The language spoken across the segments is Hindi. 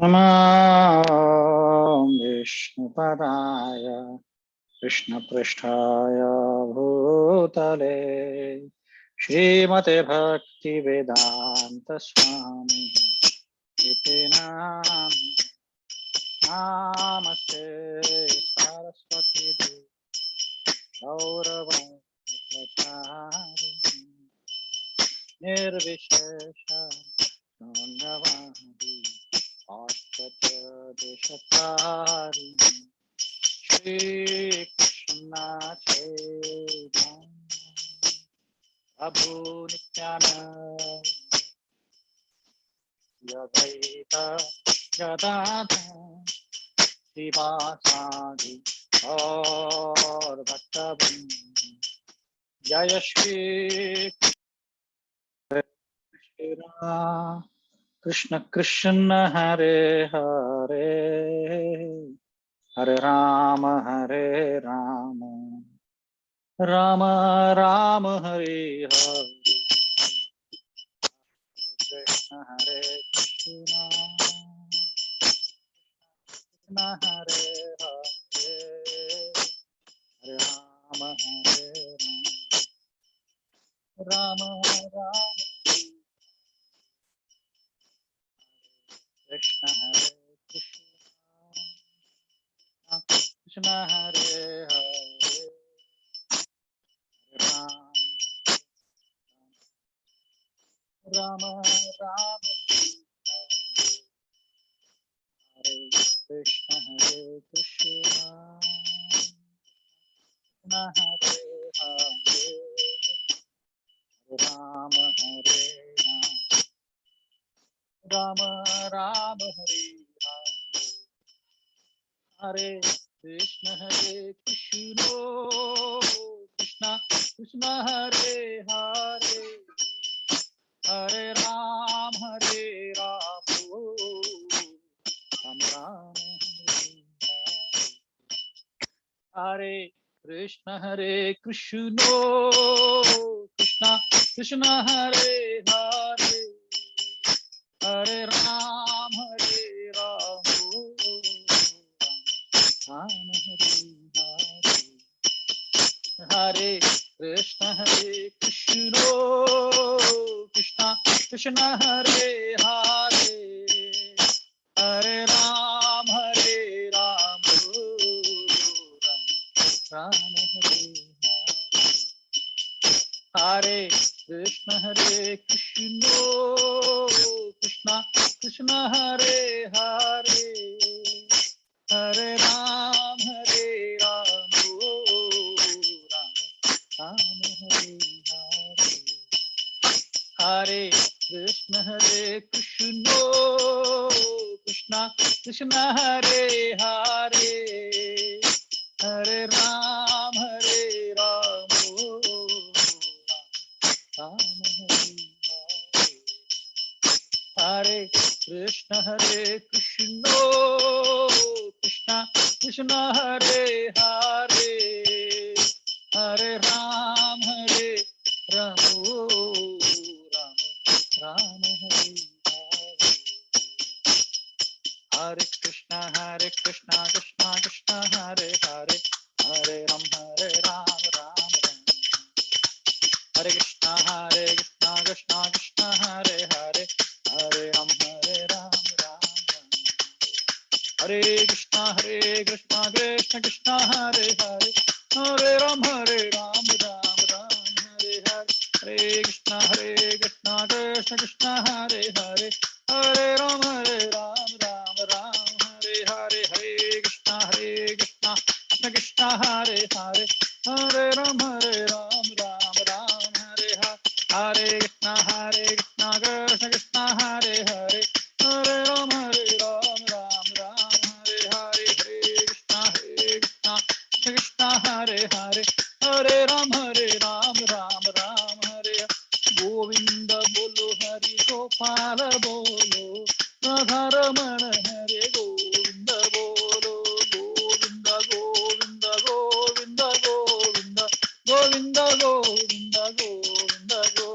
नमः विष्णुपदाय कृष्णपृष्ठाय भूतले श्रीमते भक्तिवेदांत स्वामी इति नामस्ते सरस्वती देवी गौरवाणी प्रचारिणी निर्विशेष शून्यवादी देशतारिणी श्री कृष्ण चैतन्य प्रभु नित्यानंद अद्वैत गदाधर श्रीवासादि और भक्तवृंद जय श्री राम कृष्ण कृष्ण हरे हरे हरे राम राम राम हरे हरे कृष्ण हरे कृष्ण हरे हरे हरे राम राम राम कृष्ण हरे कृष्ण हरे हरे राम राम राम हरे कृष्ण हरे हरे राम राम राम हरे हरे कृष्ण कृष्ण कृष्ण हरे हरे हरे राम राम राम हरे कृष्ण कृष्ण कृष्ण हरे हरे हरे राम राम हरे हरे कृष्ण कृष्ण कृष्ण हरे हरे हरे राम राम हरे हरे कृष्ण कृष्ण कृष्ण हरे हरे हरे राम राम हरे हरे कृष्ण कृष्ण कृष्ण हरे हरे हरे राम राम हरे हरे कृष्ण कृष्ण कृष्ण हरे हरे हरे राम राम राम हरे हरे कृष्ण कृष्ण कृष्ण हरे हरे हरे राम राम हरे कृष्ण कृष्ण कृष्ण हरे हरे हरे राम हरे कृष्ण कृष्ण कृष्ण हरे हरे हरे राम राम हरे हरे कृष्ण कृष्ण कृष्ण हरे हरे हरे राम राम हरे हरे हरे कृष्ण कृष्ण कृष्ण हरे हरे हरे राम राम हरे हरे कृष्ण कृष्ण कृष्ण हरे हरे हरे राम राम हरे हरे हरे कृष्ण कृष्ण हरे हरे हरे राम राम हरे गोविंद बोलो हरि गोपाल बोलो राधा रमण हरे गोविंद बोलो गोविंद गोविंद गोविंद गोविंद गोविंद गोविंद गोविंद गो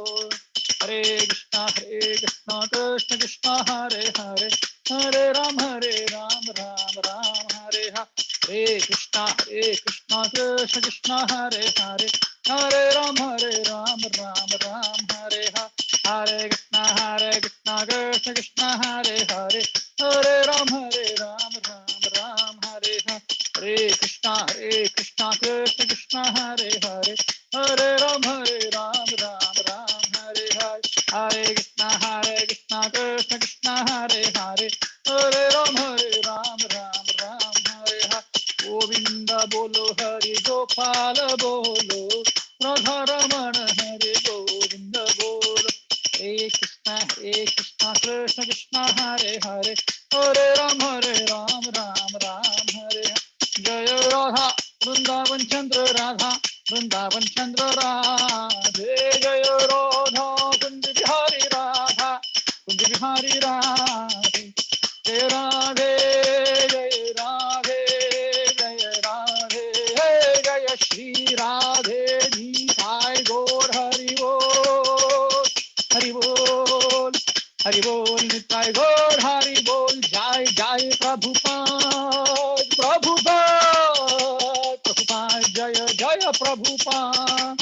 हरे कृष्ण कृष्ण कृष्ण हरे हरे हरे राम राम राम हरे हरे कृष्णा कृष्ण कृष्ण हरे हरे हरे राम राम राम हरे हरे कृष्णा कृष्ण कृष्ण हरे हरे हरे राम राम हरे हरे कृष्णा कृष्ण कृष्ण हरे हरे हरे राम राम हरे हरे हरे कृष्णा कृष्ण कृष्ण हरे हरे हरे राम राम हरे हरे गोविंद बोलो हरि गोपाल बोलो राधा रमण हरे गोविंद बोलो हरे कृष्णा कृष्ण कृष्ण हरे हरे हरे राम राम हरे हरे जय राधा वृंदावन चंद्र राधा वृंदावन चंद्र राधे जय राधा कुंज बिहारी राधा कुंज बिहारी राधे जय राधे जय राधे जय राधे जय श्री राधे निताय गौर हरि बोल हरि बोल हरि बोल निताय गौर हरि बोल जय जय प्रभुपाद प्रभुपाद प्रभुपाद जय जय प्रभुपाद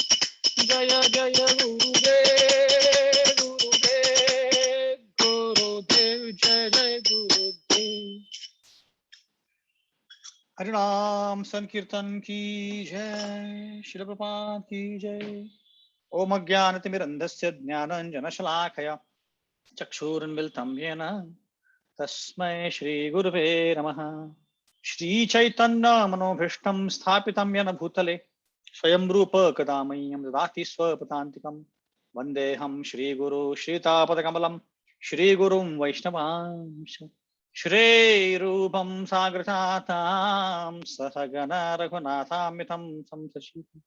जय जय गुरुदेव गुरुदेव गुरुदेव जय जय गुरुदेव हरिनाम संकीर्तन की जय श्री प्रभुपाद की जय ओम अज्ञानतिमिरन्धस्य ज्ञानाञ्जनशलाकया चक्षुरुन्मिलितं येन तस्मै श्रीगुरुवे नमः श्रीचैतन्यमनोभीष्टं स्थापितं येन भूतले स्वयं रूप कदा मह्यं ददाति स्वपदान्तिकं वन्देऽहं श्रीगुरु श्रीतापदकमलं श्रीगुरुं वैष्णवांश श्रीरूपं साग्रजातां सहगण रघुनाथामितं संसशीतं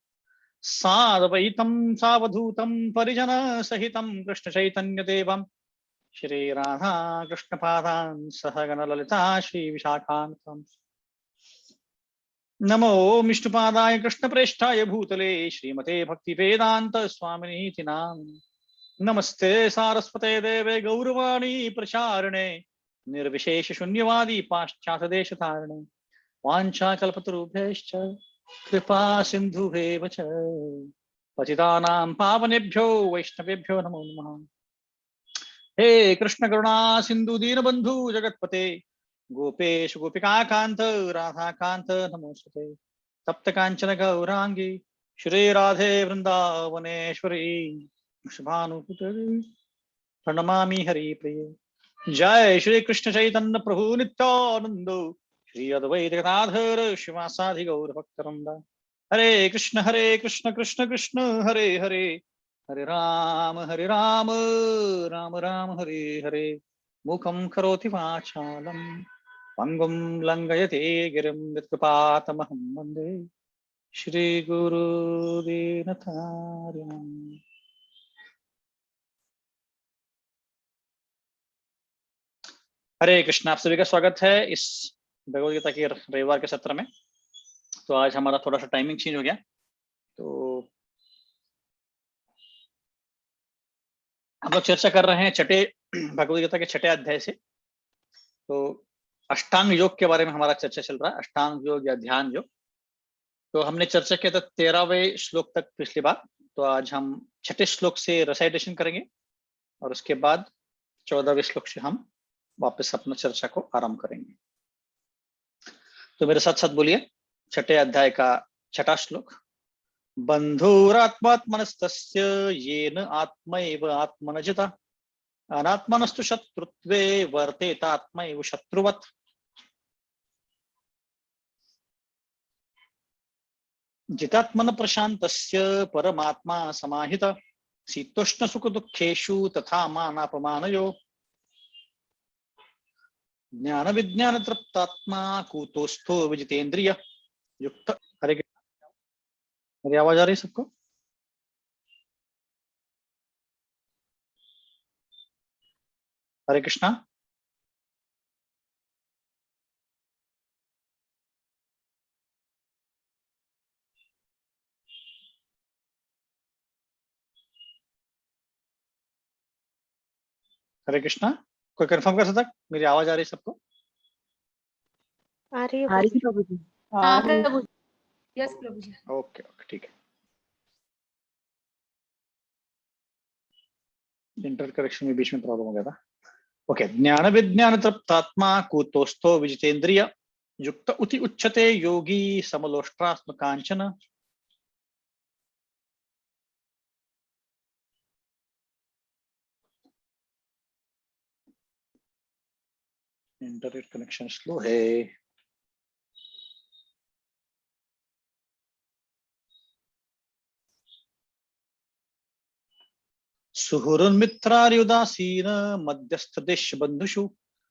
साद्वैतं सावधूतं परिजनसहितं कृष्णचैतन्यदेवं श्रीराधा कृष्णपादान् सहगण ललिता श्रीविशाखान्वितं नमो विष्णुपादाय कृष्णप्रेष्ठाय भूतले श्रीमते भक्तिवेदांत स्वामिनीति नामिने नमस्ते सारस्वते देवे गौरवाणी प्रचारिणे निर्विशेष शून्यवादी पाश्चात्य देशधारिणे वाञ्छाकल्पतरुभ्यश्च कृपा सिन्धुभेव च पतितानां पावनेभ्यो वैष्णवेभ्यो नमो नमः हे कृष्ण करुणा सिंधु दीनबंधु जगतपते गोपेश गोपिका कांत राधा कांत नमोस्तुते तप्त कांचन गौरांगी श्री राधे वृंदावनेश्वरी शुभानुपुत्री प्रणमामि हरि प्रिय जय श्री कृष्ण चैतन्य प्रभु नित्यानंद श्री अद्वैत गदाधर शिवासादि गौर भक्तवृंद हरे कृष्ण कृष्ण कृष्ण हरे हरे हरे राम राम राम हरे हरे मुखं करोति वाचालं पंगुं लंघयते गिरिं यत्कृपातमहं वन्दे श्रीगुरुदीनतारिणम्। हरे कृष्ण, आप सभी का स्वागत है इस भगवद गीता के रविवार के सत्र में। तो आज हमारा थोड़ा सा टाइमिंग चेंज हो गया, तो हम लोग चर्चा कर रहे हैं छठे भगवद गीता के छठे अध्याय से। तो अष्टांग योग के बारे में हमारा चर्चा चल रहा है, अष्टांग योग या ध्यान योग। तो हमने चर्चा किया था 13वें श्लोक तक पिछली बार। तो आज हम छठे श्लोक से रिसाइटेशन करेंगे और उसके बाद 14वें श्लोक से हम वापस अपना चर्चा को आरंभ करेंगे। तो मेरे साथ साथ बोलिए छठे अध्याय का छठा श्लोक। बंधुरात्मात्मनस्तस्य येन आत्मैव आत्मनजिता अनात्मनस्तु शत्रुत्वे वर्तेतात्मैव शत्रुवत्। जितात्मन प्रशान्तस्य परमात्मा समाहित शीतोष्ण सुख दुखेषु तथा मानापमानयो ज्ञान विज्ञान तृप्तात्मा कूटस्थो विजितेन्द्रिय युक्त। हरे मेरी आवाज आ रही है सबको? हरे कृष्णा। हरे कृष्णा। कोई कंफर्म कर सकता है? मेरी आवाज आ रही है सबको? आ रही है आ रही है प्रभु जी। हाँ प्रभु जी। यस प्रभु जी। ओके ओके ठीक है। इंटर करेक्शन में बीच में प्रॉब्लम हो गया था। ओके। ज्ञान विज्ञान तृप्तात्मा कूतोस्थो विजितेन्द्रिय युक्त उति उच्यते योगी समलोष्ट्रास्म कांचन। इंटरनेट कनेक्शन स्लो है। सुहृन्मित्रार्युदासीन मध्यस्थ देश बंधुषु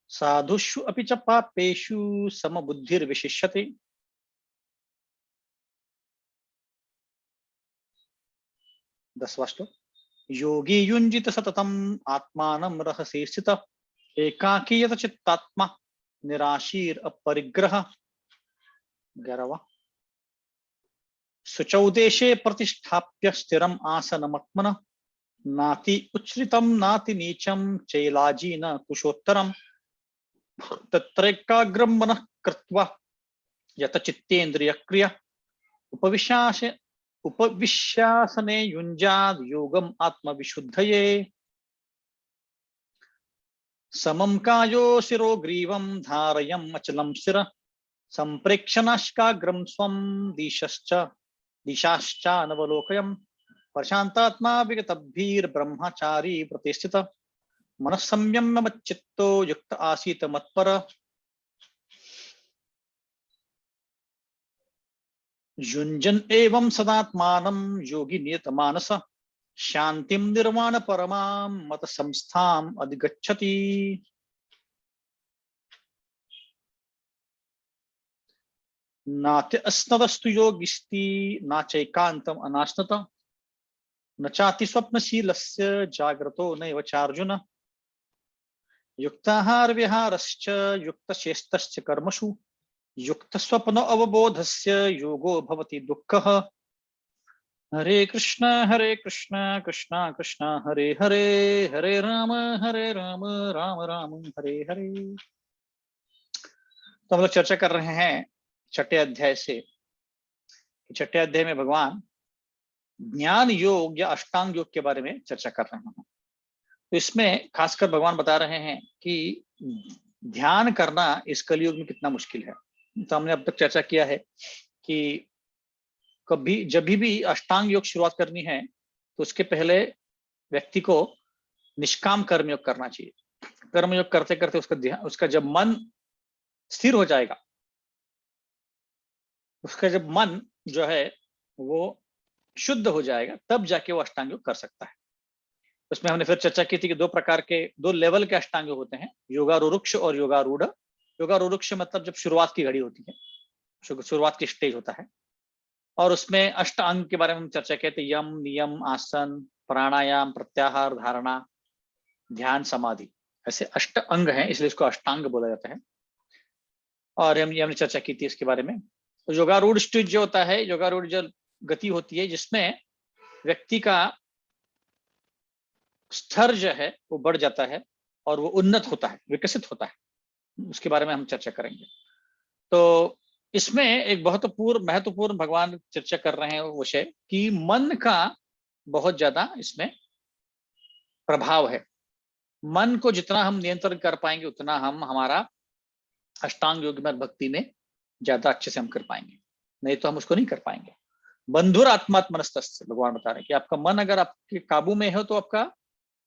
साधुषु अपि च पापेषु समबुद्धिर्विशिष्यते। दसवां श्लोक। योगी युञ्जित सततम् आत्मानं रहसि स्थितः एकाकी यत चित्तात्मा निराशीर अपरिग्रह। 11वां। शुचौ देशे प्रतिष्ठाप्य स्थिरम् आसनमत्मनः नाति उच्छ्रितं नाति नीचं चैलाजी न कुशोत्तरम् तत्रैकाग्रं मनः कृत्वा यत चित्तेन्द्रियक्रिया उपविश्यासने युञ्जाद् योगम् आत्मविशुद्धये। समं कायो शिरो ग्रीवं धारयम् अचलं स्थिर संप्रेक्षणाष्टाग्रं स्वं दिशाश्चानवलोकयम् प्रशान्तात्मा विगतभिर्ब्रह्मचारी प्रतिष्ठित मनः संयम्य मच्चित्तो युक्त आसीत मत्पर। युञ्जन् एवं सदात्मानं योगी नियतमानस शांतिं निर्वाण परमां मत संस्थाम् अधिगच्छति। नात्य अस्नदस्तु योगिस्ति न चैकान्तम् अनाश्नत न चाति स्वप्नशीलस्य जाग्रतो नैव चार्जुन युक्ताहार विहारश्च युक्तचेष्टश्च कर्मसु युक्त स्वप्न अवबोधस्य योगो भवति दुःखः। हरे कृष्ण कृष्ण कृष्ण हरे हरे हरे राम राम राम हरे हरे। तो हम लोग चर्चा कर रहे हैं छठे अध्याय से। छठे अध्याय में भगवान ज्ञान योग या अष्टांग योग के बारे में चर्चा कर रहे हैं। तो इसमें खासकर भगवान बता रहे हैं कि ध्यान करना इस कलयुग में कितना मुश्किल है। तो हमने अब तक चर्चा किया है कि कभी जब भी अष्टांग योग शुरुआत करनी है तो उसके पहले व्यक्ति को निष्काम कर्म योग करना चाहिए। कर्म योग करते करते उसका जब मन स्थिर हो जाएगा, उसका जब मन जो है वो शुद्ध हो जाएगा, तब जाके वो अष्टांग योग कर सकता है। उसमें हमने फिर चर्चा की थी कि दो लेवल के अष्टांग योग होते हैं, योगारूढ़ और योगारूढ़। योगारूढ़ मतलब जब शुरुआत की घड़ी होती है, शुरुआत की स्टेज होता है, और उसमें अष्ट अंग के बारे में हम चर्चा किए थे। यम, नियम, आसन, प्राणायाम, प्रत्याहार, धारणा, ध्यान, समाधि, ऐसे अष्ट अंग हैं, इसलिए इसको अष्टांग बोला जाता है। और हमने चर्चा की थी इसके बारे में। तो योगारूढ़ स्टेज जो होता है, योगारूढ़ जो गति होती है जिसमें व्यक्ति का स्तर जो है वो बढ़ जाता है और वो उन्नत होता है, विकसित होता है, उसके बारे में हम चर्चा करेंगे। तो इसमें एक बहुत महत्वपूर्ण भगवान चर्चा कर रहे हैं विषय कि मन का बहुत ज्यादा इसमें प्रभाव है। मन को जितना हम नियंत्रण कर पाएंगे उतना हम हमारा अष्टांग योग में भक्ति में ज्यादा अच्छे से हम कर पाएंगे, नहीं तो हम उसको नहीं कर पाएंगे। बंधुर आत्मात्मनस्तस्य, भगवान बता रहे हैं कि आपका मन अगर आपके काबू में हो तो आपका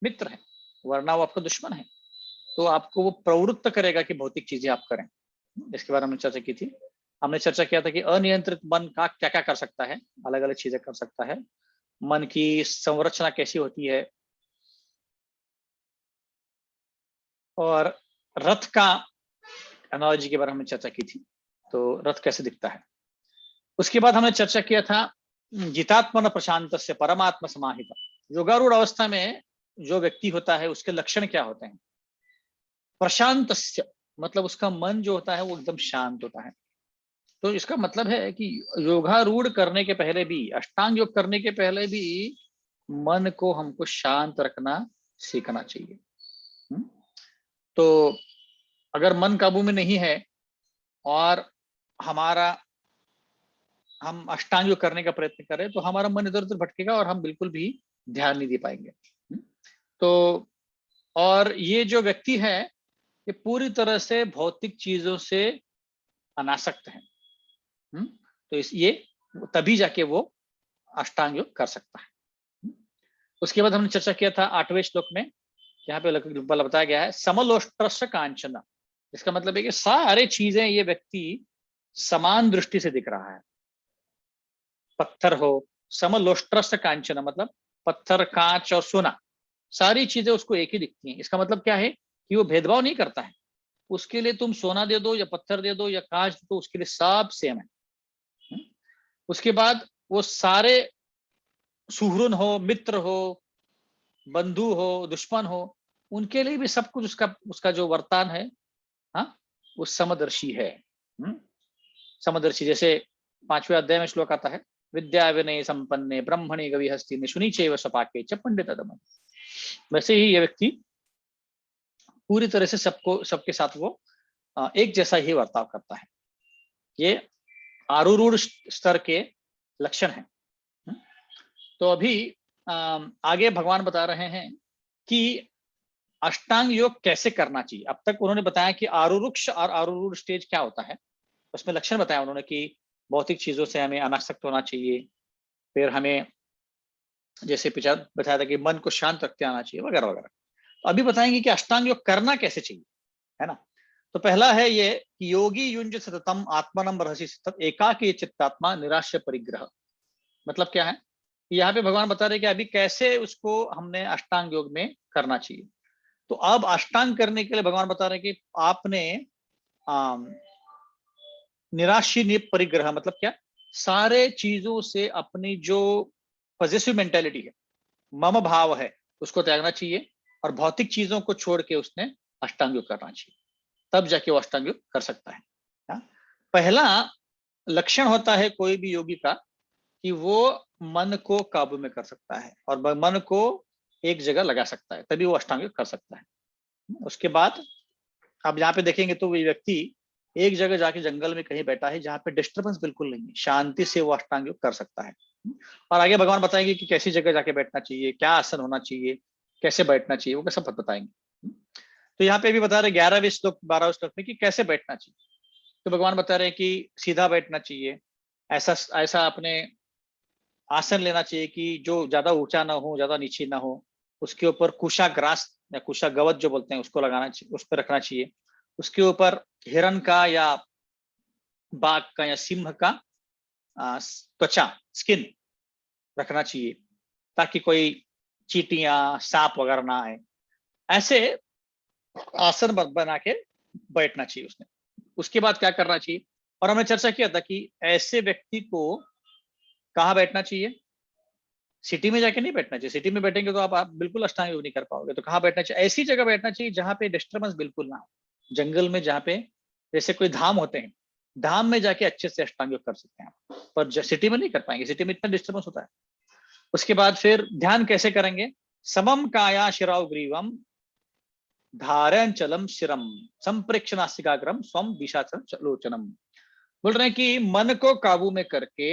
मित्र है, वरना वो आपका दुश्मन है। तो आपको वो प्रवृत्त करेगा कि भौतिक चीजें आप करें। इसके बारे में चर्चा की थी। हमने चर्चा किया था कि अनियंत्रित मन का क्या क्या कर सकता है, अलग अलग चीजें कर सकता है। मन की संरचना कैसी होती है, और रथ का एनालॉजी के बारे में हमने चर्चा की थी, तो रथ कैसे दिखता है। उसके बाद हमने चर्चा किया था जितात्मन प्रशांत से परमात्मा समाहित। योगारूढ़ अवस्था में जो व्यक्ति होता है उसके लक्षण क्या होते हैं। प्रशांत मतलब उसका मन जो होता है वो एकदम शांत होता है। तो इसका मतलब है कि योगारूढ़ करने के पहले भी, अष्टांग योग करने के पहले भी मन को हमको शांत रखना सीखना चाहिए। तो अगर मन काबू में नहीं है और हम अष्टांग योग करने का प्रयत्न करें तो हमारा मन इधर उधर भटकेगा और हम बिल्कुल भी ध्यान नहीं दे पाएंगे। तो और ये जो व्यक्ति है ये पूरी तरह से भौतिक चीजों से अनासक्त है। तो ये तभी जाके वो अष्टांग योग कर सकता है। उसके बाद हमने चर्चा किया था 8वें श्लोक में, यहाँ पे बताया गया है समलोष्टस्य कांचन। इसका मतलब है कि सारे चीजें ये व्यक्ति समान दृष्टि से दिख रहा है। पत्थर हो, समलोष्टस्य कांचन मतलब पत्थर, कांच और सोना, सारी चीजें उसको एक ही दिखती हैं। इसका मतलब क्या है कि वो भेदभाव नहीं करता है। उसके लिए तुम सोना दे दो या पत्थर दे दो या कांच दे दो, उसके लिए सब सेम है। उसके बाद वो सारे सुहृद हो, मित्र हो, बंधु हो, दुश्मन हो, उनके लिए भी सब कुछ उसका जो वर्तान है, हाँ, वो समदर्शी है। समदर्शी, जैसे 5वें अध्याय में श्लोक आता है, विद्या विनय संपन्ने ब्रह्मणे गवि हस्ति शुनि चैव सपाके च पंडित दम। वैसे ही ये व्यक्ति पूरी तरह से सबके साथ वो एक जैसा ही वर्ताव करता है। ये आरूढ़ स्तर के लक्षण हैं। तो अभी आगे भगवान बता रहे हैं कि अष्टांग योग कैसे करना चाहिए। अब तक उन्होंने बताया कि आरूरुक्ष और आरूढ़ स्टेज क्या होता है, उसमें लक्षण बताया उन्होंने कि भौतिक चीजों से हमें अनासक्त होना चाहिए, फिर हमें जैसे पिछा बताया था कि मन को शांत रखते आना चाहिए वगैरह वगैरह। तो अभी बताएंगे कि अष्टांग योग करना कैसे चाहिए, है ना। तो पहला है ये कि योगी युंज सततम आत्मनम रहसि सतत एकाकी चित्तात्मा निराश्य परिग्रह। मतलब क्या है, यहाँ पे भगवान बता रहे कि अभी कैसे उसको हमने अष्टांग योग में करना चाहिए। तो अब अष्टांग करने के लिए भगवान बता रहे कि आपने निराशी परिग्रह मतलब क्या, सारे चीजों से अपनी जो पॉजिटिव मेंटेलिटी है, मम भाव है, उसको त्यागना चाहिए और भौतिक चीजों को छोड़ के उसने अष्टांग योग करना चाहिए, तब जाके वो अष्टांग योग कर सकता है। पहला लक्षण होता है कोई भी योगी का कि वो मन को काबू में कर सकता है और मन को एक जगह लगा सकता है, तभी वो अष्टांग योग कर सकता है। उसके बाद अब यहाँ पे देखेंगे तो वो व्यक्ति एक जगह जाके जंगल में कहीं बैठा है जहाँ पे डिस्टर्बेंस बिल्कुल नहीं है, शांति से वो अष्टांग योग कर सकता है। और आगे भगवान बताएंगे कि कैसी जगह जाके बैठना चाहिए, क्या आसन होना चाहिए, कैसे बैठना चाहिए, वो सब बताएंगे। तो यहाँ पे भी बता रहे 11वें श्लोक 12वें श्लोक में कि कैसे बैठना चाहिए। तो भगवान बता रहे हैं कि सीधा बैठना चाहिए, ऐसा अपने आसन लेना चाहिए कि जो ज्यादा ऊंचा ना हो, ज्यादा नीचे ना हो, उसके ऊपर कुशा ग्रास या कुशा गवत जो बोलते हैं उसको लगाना चाहिए, उस पर रखना चाहिए। उसके ऊपर हिरण का या बाघ का या सिंह का त्वचा, स्किन रखना चाहिए, ताकि कोई चींटियां सांप वगैरह ना आए। ऐसे आसन बना के बैठना चाहिए उसने। उसके बाद क्या करना चाहिए, और हमने चर्चा किया था कि ऐसे व्यक्ति को कहाँ बैठना चाहिए, सिटी में जाके नहीं बैठना चाहिए। सिटी में बैठेंगे तो आप बिल्कुल अष्टांग योग नहीं कर पाओगे। तो कहाँ बैठना चाहिए, ऐसी जगह बैठना चाहिए जहाँ पे डिस्टर्बेंस बिल्कुल ना हो, जंगल में, जहाँ पे जैसे कोई धाम होते हैं, धाम में जाके अच्छे से अष्टांग योग कर सकते हैं आप, पर सिटी में नहीं कर पाएंगे, सिटी में इतना डिस्टर्बेंस होता है। उसके बाद फिर ध्यान कैसे करेंगे, समम काया शिराव ग्रीवम धारन चलम शिरम संप्रेक्ष नासिकाग्रम स्वम दिशाचलोचनम। बोल रहे हैं कि मन को काबू में करके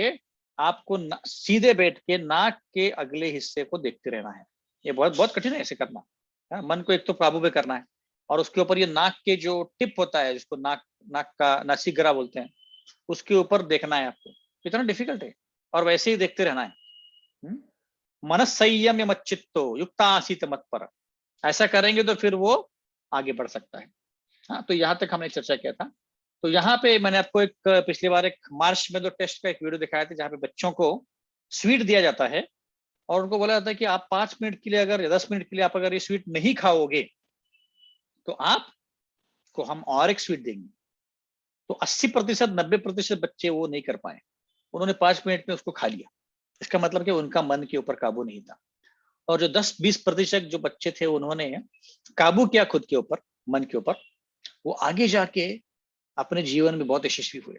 आपको सीधे बैठ के नाक के अगले हिस्से को देखते रहना है। ये बहुत बहुत कठिन है ऐसे करना, है? मन को एक तो काबू में करना है और उसके ऊपर ये नाक के जो टिप होता है, जिसको नाक का नासिकग्रा बोलते हैं, उसके ऊपर देखना है आपको। इतना डिफिकल्ट है और वैसे ही देखते रहना है। मनस संयम मच्चित्तो युक्ता आसीत मत पर, ऐसा करेंगे तो फिर वो आगे बढ़ सकता है। हाँ, तो यहाँ तक हमने चर्चा किया था। तो यहाँ पे मैंने आपको एक पिछली बार एक मार्च में दो टेस्ट का एक वीडियो दिखाया था, जहाँ पे बच्चों को स्वीट दिया जाता है और उनको बोला जाता है कि आप 5 मिनट के लिए अगर या 10 मिनट के लिए आप अगर ये स्वीट नहीं खाओगे तो आपको हम और एक स्वीट देंगे। तो 80% 90% बच्चे वो नहीं कर पाए, उन्होंने 5 मिनट में उसको खा लिया। इसका मतलब कि उनका मन के ऊपर काबू नहीं था। और जो 10-20% जो बच्चे थे उन्होंने काबू किया खुद के ऊपर, मन के ऊपर, वो आगे जाके अपने जीवन में बहुत यशस्वी हुए।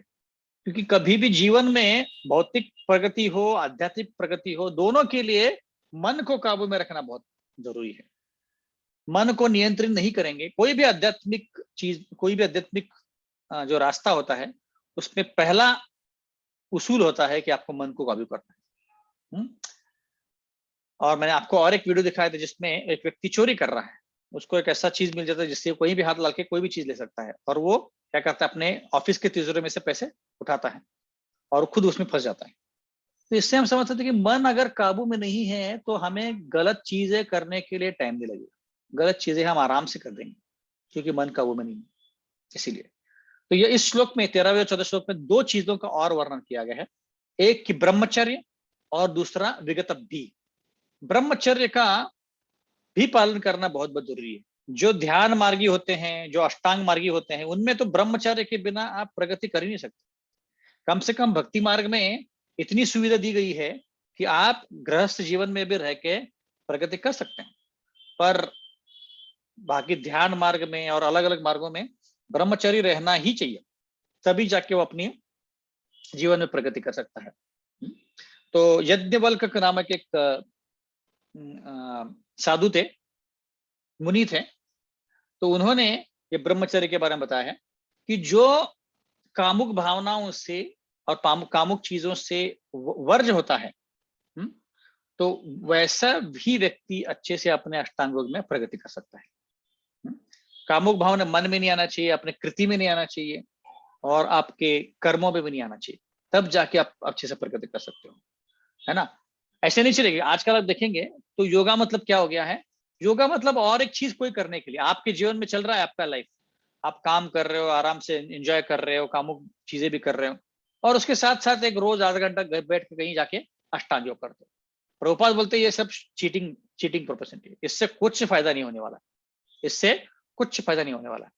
क्योंकि कभी भी जीवन में भौतिक प्रगति हो, आध्यात्मिक प्रगति हो, दोनों के लिए मन को काबू में रखना बहुत जरूरी है। मन को नियंत्रित नहीं करेंगे, कोई भी आध्यात्मिक चीज, कोई भी आध्यात्मिक जो रास्ता होता है, उसमें पहला उसूल होता है कि आपको मन को काबू करना है। और मैंने आपको और एक वीडियो दिखाया था जिसमें एक व्यक्ति चोरी कर रहा है, उसको एक ऐसा चीज मिल जाता है जिससे कोई भी हाथ डाल के कोई भी चीज ले सकता है, और वो क्या करता है, अपने ऑफिस के तिजोरी में से पैसे उठाता है और खुद उसमें फंस जाता है। तो इससे हम समझ सकते हैं कि मन अगर काबू में नहीं है तो हमें गलत चीजें करने के लिए टाइम नहीं लगेगा, गलत चीजें हम आराम से कर देंगे, क्योंकि मन काबू में नहीं है। इसीलिए तो ये इस श्लोक में 13वें और 14वें श्लोक में दो चीजों का और वर्णन किया गया है, एक की ब्रह्मचर्य और दूसरा विगतब्धि। ब्रह्मचर्य का भी पालन करना बहुत बहुत जरूरी है। जो ध्यान मार्गी होते हैं, जो अष्टांग मार्गी होते हैं, उनमें तो ब्रह्मचर्य के बिना आप प्रगति कर ही नहीं सकते। कम से कम भक्ति मार्ग में इतनी सुविधा दी गई है कि आप गृहस्थ जीवन में भी रह के प्रगति कर सकते हैं, पर बाकी ध्यान मार्ग में और अलग अलग मार्गों में ब्रह्मचर्य रहना ही चाहिए, तभी जाके वो अपनी जीवन में प्रगति कर सकता है। तो यज्ञवल्क्य नामक एक साधु थे, मुनि थे, तो उन्होंने ये ब्रह्मचर्य के बारे में बताया है कि जो कामुक भावनाओं से और कामुक चीजों से वर्ज होता है, तो वैसा भी व्यक्ति अच्छे से अपने अष्टांग योग में प्रगति कर सकता है। कामुक भावना मन में नहीं आना चाहिए, अपने कृति में नहीं आना चाहिए, और आपके कर्मों में भी नहीं आना चाहिए, तब जाके आप अच्छे से प्रगति कर सकते हो, है ना। ऐसे नहीं चलेगी। आजकल आप देखेंगे तो योगा मतलब क्या हो गया है, योगा मतलब और एक चीज कोई करने के लिए। आपके जीवन में चल रहा है आपका लाइफ, आप काम कर रहे हो, आराम से एंजॉय कर रहे हो, कामुक चीजें भी कर रहे हो, और उसके साथ साथ एक रोज आधा घंटा बैठ के कहीं जाके अष्टांग योग करते हो। प्रभुपाद बोलते ये सब चीटिंग प्रोपेसिटी है, इससे कुछ फायदा नहीं होने वाला, इससे कुछ फायदा नहीं होने वाला।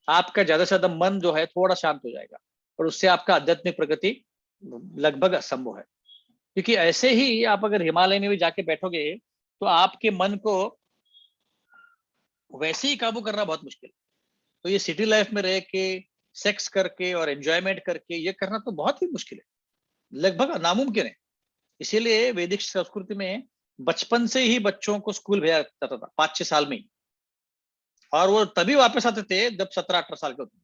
आपका ज्यादा से ज्यादा मन जो है थोड़ा शांत हो जाएगा, और उससे आपका आध्यात्मिक प्रगति लगभग असंभव है। क्योंकि ऐसे ही आप अगर हिमालय में भी जाके बैठोगे तो आपके मन को वैसे ही काबू करना बहुत मुश्किल है। तो ये सिटी लाइफ में रह के सेक्स करके और एंजॉयमेंट करके ये करना तो बहुत ही मुश्किल है, लगभग नामुमकिन है। इसीलिए वैदिक संस्कृति में बचपन से ही बच्चों को स्कूल भेजा जाता था 5-6 साल में ही, और वो तभी वापस आते थे जब 17-18 साल के होते।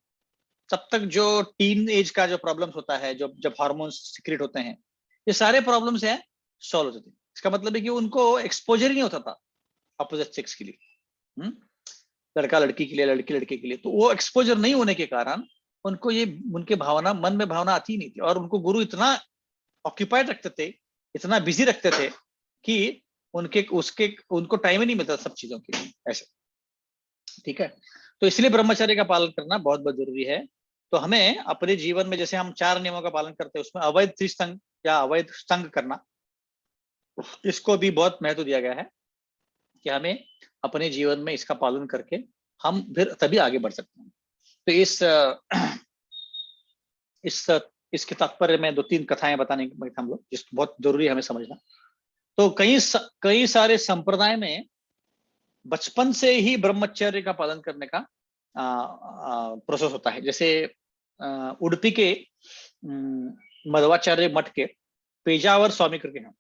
तब तक जो टीन एज का जो प्रॉब्लम्स होता है, जब हार्मोन्स सिक्रेट होते हैं, ये सारे प्रॉब्लम्स हैं सॉल्व होते थे। इसका मतलब है कि उनको एक्सपोजर ही नहीं होता था अपोजिट सेक्स के लिए, लड़का लड़की के लिए, लड़की लड़के के लिए। तो वो एक्सपोजर नहीं होने के कारण उनको ये, उनके भावना, मन में भावना आती नहीं थी, और उनको गुरु इतना ऑक्यूपाइड रखते थे, इतना बिजी रखते थे कि उनको टाइम ही नहीं मिलता सब चीजों के लिए ऐसे। ठीक है, तो इसलिए ब्रह्मचर्य का पालन करना बहुत बहुत जरूरी है। तो हमें अपने जीवन में जैसे हम 4 नियमों का पालन करते हैं, उसमें अवैध त्रिसंग या अवैध संग करना, इसको भी बहुत महत्व दिया गया है कि हमें अपने जीवन में इसका पालन करके हम फिर तभी आगे बढ़ सकते हैं। तो इसके तात्पर्य में 2-3 कथाएं बताने में हम लोग, जिसको बहुत जरूरी है हमें समझना। तो कई सारे संप्रदाय में बचपन से ही ब्रह्मचर्य का पालन करने का प्रोसेस होता है। जैसे उडुपी के मध्वाचार्य मठ के पेजावर स्वामी करके हैं,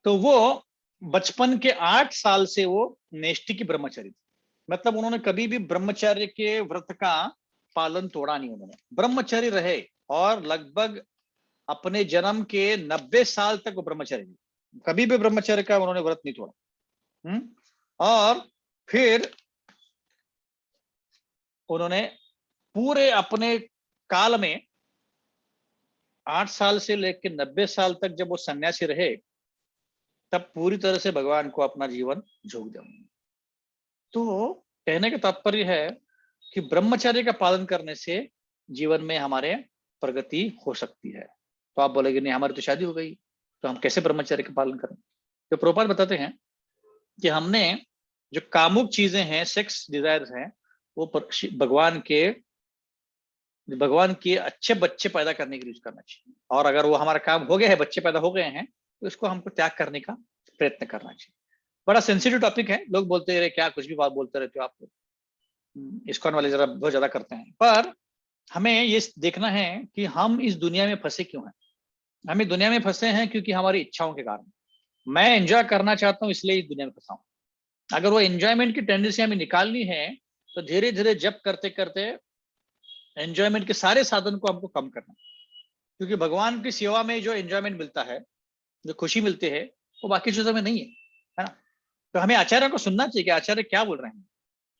तो वो बचपन के 8 साल से वो नैष्ठिकी ब्रह्मचारी थे। मतलब उन्होंने कभी भी ब्रह्मचर्य के व्रत का पालन तोड़ा नहीं, उन्होंने ब्रह्मचारी रहे, और लगभग अपने जन्म के 90 साल तक वो ब्रह्मचारी, कभी भी ब्रह्मचर्य का उन्होंने व्रत नहीं तोड़ा। और फिर उन्होंने पूरे अपने काल में 8 साल से लेकर 90 साल तक जब वो सन्यासी रहे, तब पूरी तरह से भगवान को अपना जीवन झोंक दिया। तो कहने का तात्पर्य है कि ब्रह्मचर्य का पालन करने से जीवन में हमारे प्रगति हो सकती है। तो आप बोलेंगे नहीं, हमारी तो शादी हो गई, तो हम कैसे ब्रह्मचर्य का पालन करें? तो प्रभुपाद बताते हैं कि हमने जो कामुक चीजें हैं, सेक्स डिजायर्स हैं, वो भगवान के अच्छे बच्चे पैदा करने के लिए यूज करना चाहिए। और अगर वो हमारा काम हो गया है, बच्चे पैदा हो गए हैं, तो इसको हमको त्याग करने का प्रयत्न करना चाहिए। बड़ा सेंसिटिव टॉपिक है, लोग बोलते रहे क्या कुछ भी बात बोलते रहते हो आप, इस्कॉन वाले जरा बहुत ज्यादा करते हैं। पर हमें ये देखना है कि हम इस दुनिया में फंसे क्यों हैं। हम इस दुनिया में फंसे हैं क्योंकि हमारी इच्छाओं के कारण। मैं एंजॉय करना चाहता हूँ, इसलिए इस दुनिया में फंसा हूँ। अगर वो एंजॉयमेंट की टेंडेंसी हमें निकालनी है तो धीरे धीरे जप करते करते एंजॉयमेंट के सारे साधन को हमको कम करना, क्योंकि भगवान की सेवा में जो एंजॉयमेंट मिलता है, जो खुशी मिलती है, वो बाकी चीजों में नहीं है ना। तो हमें आचार्य को सुनना चाहिए कि आचार्य क्या बोल रहे हैं।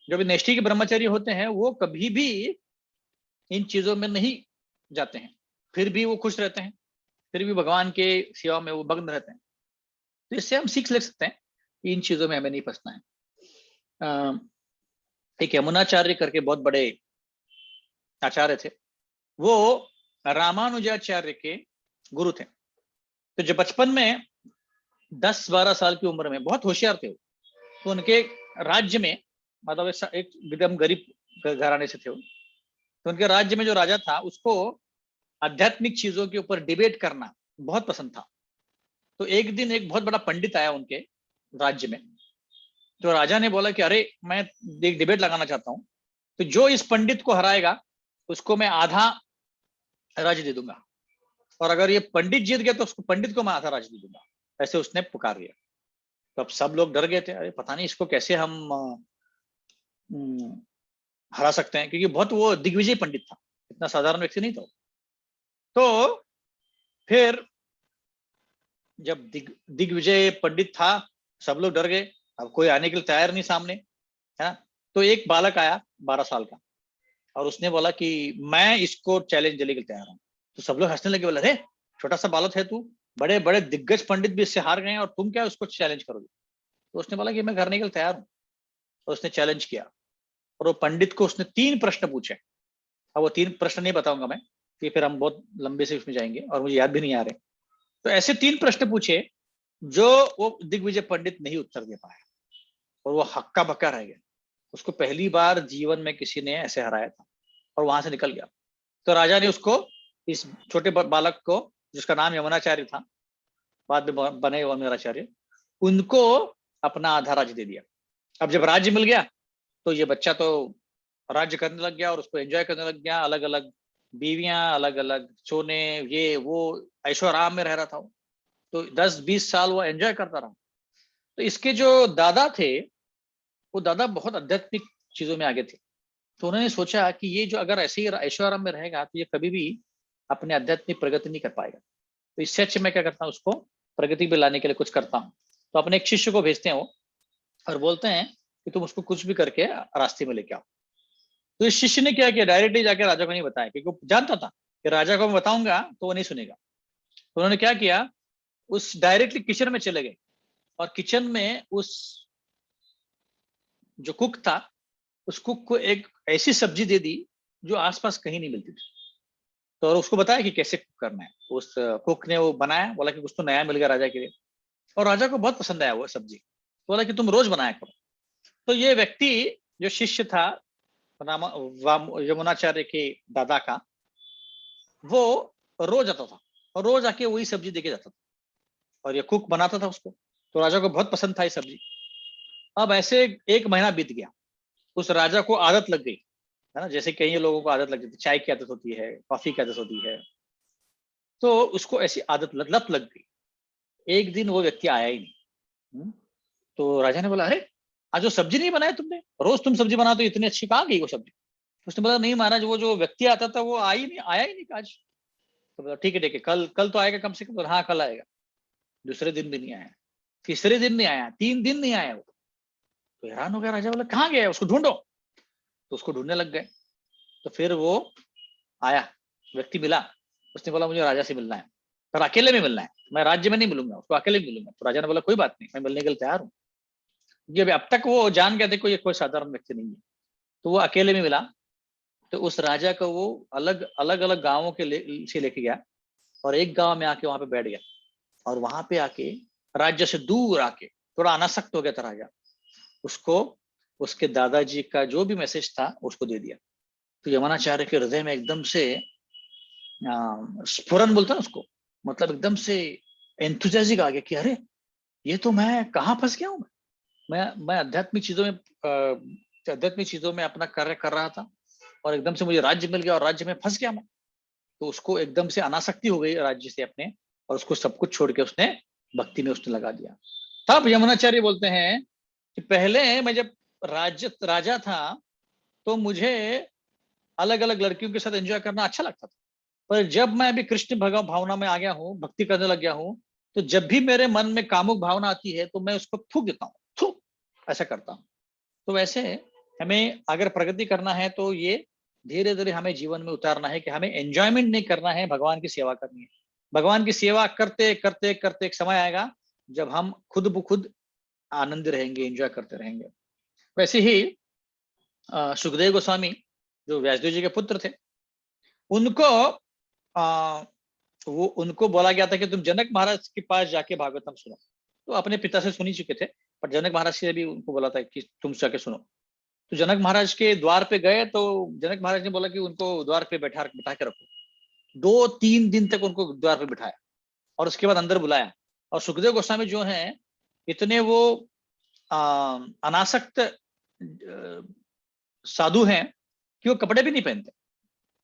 जो भी निष्ठा के ब्रह्मचारी होते हैं वो कभी भी इन चीजों में नहीं जाते हैं, फिर भी वो खुश रहते हैं, फिर भी भगवान के सेवा में वो मग्न रहते हैं। तो इससे हम सीख ले सकते हैं कि इन चीजों में हमें नहीं फंसना है। एक यमुनाचार्य करके बहुत बड़े आचार्य थे, वो रामानुजाचार्य के गुरु थे। तो जो बचपन में 10-12 साल की उम्र में बहुत होशियार थे, तो उनके राज्य में, मतलब एक एकदम गरीब घराने से थे वो, तो उनके राज्य में जो राजा था उसको आध्यात्मिक चीजों के ऊपर डिबेट करना बहुत पसंद था। तो एक दिन एक बहुत बड़ा पंडित आया उनके राज्य में, तो राजा ने बोला कि अरे मैं एक डिबेट लगाना चाहता हूँ, तो जो इस पंडित को हराएगा उसको मैं आधा राज्य दे दूंगा, और अगर ये पंडित जीत गया तो उसको पंडित को मैं आधा राज्य दे दूंगा। ऐसे उसने पुकार लिया। तो अब सब लोग डर गए थे, अरे पता नहीं इसको कैसे हम हरा सकते हैं, क्योंकि बहुत वो दिग्विजय पंडित था, इतना साधारण व्यक्ति नहीं था। तो फिर जब दिग्विजय पंडित था, सब लोग डर गए, अब कोई आने के लिए तैयार नहीं सामने, है ना। तो एक बालक आया 12 साल का, और उसने बोला कि मैं इसको चैलेंज देने के लिए तैयार हूँ। तो सब लोग हंसने लगे, बोला अरे छोटा सा बालक है तू, बड़े बड़े दिग्गज पंडित भी इससे हार गए हैं और तुम क्या उसको चैलेंज करोगे। तो उसने बोला कि मैं करने के लिए तैयार हूँ। तो उसने चैलेंज किया, और वो पंडित को उसने 3 प्रश्न पूछे। अब वो 3 प्रश्न नहीं बताऊंगा मैं, कि फिर हम बहुत लंबे से उसमें जाएंगे और मुझे याद भी नहीं आ रहे। तो ऐसे 3 प्रश्न पूछे जो वो दिग्विजय पंडित नहीं उत्तर दे पाया, और वो हक्का बक्का रह गया। उसको पहली बार जीवन में किसी ने ऐसे हराया था, और वहां से निकल गया। तो राजा ने उसको, इस छोटे बालक को जिसका नाम यमुनाचार्य था, बाद में बने यमुनाचार्य, उनको अपना आधा राज्य दे दिया। अब जब राज्य मिल गया तो ये बच्चा तो राज्य करने लग गया और उसको एंजॉय करने लग गया। अलग अलग बीवियां, अलग अलग सोने, ये वो ऐशो आराम में रह रहा था वो। तो 10-20 साल वो एंजॉय करता रहा। तो इसके जो दादा थे, वो दादा बहुत आध्यात्मिक चीजों में आगे थे। तो उन्होंने सोचा कि ये जो अगर ऐसे ही ऐशो आराम में रहेगा तो ये कभी भी अपने आध्यात्मिक प्रगति नहीं कर पाएगा। तो इससे अच्छे मैं क्या करता हूँ, उसको प्रगति पे लाने के लिए कुछ करता हूँ। तो अपने एक शिष्य को भेजते हैं वो, और बोलते हैं कि तुम उसको कुछ भी करके रास्ते में लेके आओ। तो इस शिष्य ने क्या किया, डायरेक्टली जाके राजा को नहीं बताया, क्योंकि वो जानता था कि राजा को मैं बताऊंगा तो वो नहीं सुनेगा। तो उन्होंने क्या किया, उस डायरेक्टली किचन में चले गए, और किचन में उस जो कुक था, उस कुक को एक ऐसी सब्जी दे दी जो आसपास कहीं नहीं मिलती थी। तो और उसको बताया कि कैसे कुक करना है। उस कुक ने वो बनाया, बोला कि कुछ तो नया मिल गया राजा के लिए, और राजा को बहुत पसंद आया वो सब्जी। तो बोला कि तुम रोज बनाया करो। तो ये व्यक्ति जो शिष्य था यमुनाचार्य के दादा का, वो रोज आता था और रोज आके वही सब्जी देके जाता था, और ये कुक बनाता था उसको। तो राजा को बहुत पसंद था ये सब्जी। अब ऐसे 1 महीना बीत गया, उस राजा को आदत लग गई, है ना, जैसे कई लोगों को आदत लग जाती है, चाय की आदत होती है, कॉफी की आदत होती है। तो उसको ऐसी आदत लत लग गई। एक दिन वो व्यक्ति आया ही नहीं। तो राजा ने बोला, अरे आज वो सब्जी नहीं बनाया तुमने, रोज तुम सब्जी बनाते हो, इतनी अच्छी, कहाँ गई वो सब्जी। उसने बोला, नहीं महाराज, वो जो व्यक्ति आता था वो आया ही नहीं आज। तो बोला, ठीक है, कल कल तो आएगा कम से कम। हाँ कल आएगा। दूसरे दिन भी नहीं आया, तीसरे दिन नहीं आया, 3 दिन नहीं आया वो। तो हैरान हो गया राजा, बोला कहाँ गया, उसको ढूंढो। तो उसको ढूंढने लग गए। तो फिर वो आया, व्यक्ति मिला। उसने बोला, मुझे राजा से मिलना है, पर अकेले में मिलना है, मैं राज्य में नहीं मिलूंगा, उसको अकेले में मिलूंगा। तो राजा ने बोला, कोई बात नहीं, मैं मिलने के लिए तैयार हूँ। ये अब तक वो जान गया था कोई साधारण व्यक्ति नहीं है। तो वो अकेले में मिला। तो उस राजा को वो अलग अलग अलग गांवों के से लेके गया, और एक गांव में आके वहां पे बैठ गया। और वहां पे आके राज्य से दूर आके थोड़ा अनासक्त हो गया था राजा, उसको उसके दादाजी का जो भी मैसेज था उसको दे दिया। तो यमुनाचार्य के हृदय में एकदम से स्फुरन बोलता ना उसको, मतलब एकदम से एंथुसियाज्म आ गया कि अरे ये तो मैं कहाँ फंस गया हूँ। मैं आध्यात्मिक चीजों में अपना कार्य कर रहा था, और एकदम से मुझे राज्य मिल गया और राज्य में फंस गया मैं। तो उसको एकदम से अनासक्ति हो गई राज्य से अपने, और उसको सब कुछ छोड़ के उसने भक्ति में उसने लगा दिया। तब यमुनाचार्य बोलते हैं कि पहले मैं जब राजा था तो मुझे अलग अलग लड़कियों के साथ एंजॉय करना अच्छा लगता था, पर जब मैं अभी कृष्ण भगव भावना में आ गया हूँ, भक्ति करने लग गया हूँ, तो जब भी मेरे मन में कामुक भावना आती है तो मैं उसको थूक देता हूँ, थू, ऐसा करता हूँ। तो वैसे हमें अगर प्रगति करना है तो ये धीरे धीरे हमें जीवन में उतारना है कि हमें एंजॉयमेंट नहीं करना है, भगवान की सेवा करनी है। भगवान की सेवा करते करते करते एक समय आएगा जब हम खुद ब खुद आनंद रहेंगे, एंजॉय करते रहेंगे। वैसे ही सुखदेव गोस्वामी जो व्यासदेव जी के पुत्र थे, उनको आ, वो उनको बोला गया था कि तुम जनक महाराज के पास जाके भागवतम सुनो। तो अपने पिता से सुनी चुके थे, पर जनक महाराज से भी उनको बोला था कि तुम जाके सुनो। तो जनक महाराज के द्वार पे गए तो जनक महाराज ने बोला कि उनको द्वार पे बिठा के रखो। 2-3 दिन तक उनको द्वार पे बिठाया और उसके बाद अंदर बुलाया। और सुखदेव गोस्वामी जो हैं, इतने वो अनासक्त साधु हैं कि वो कपड़े भी नहीं पहनते,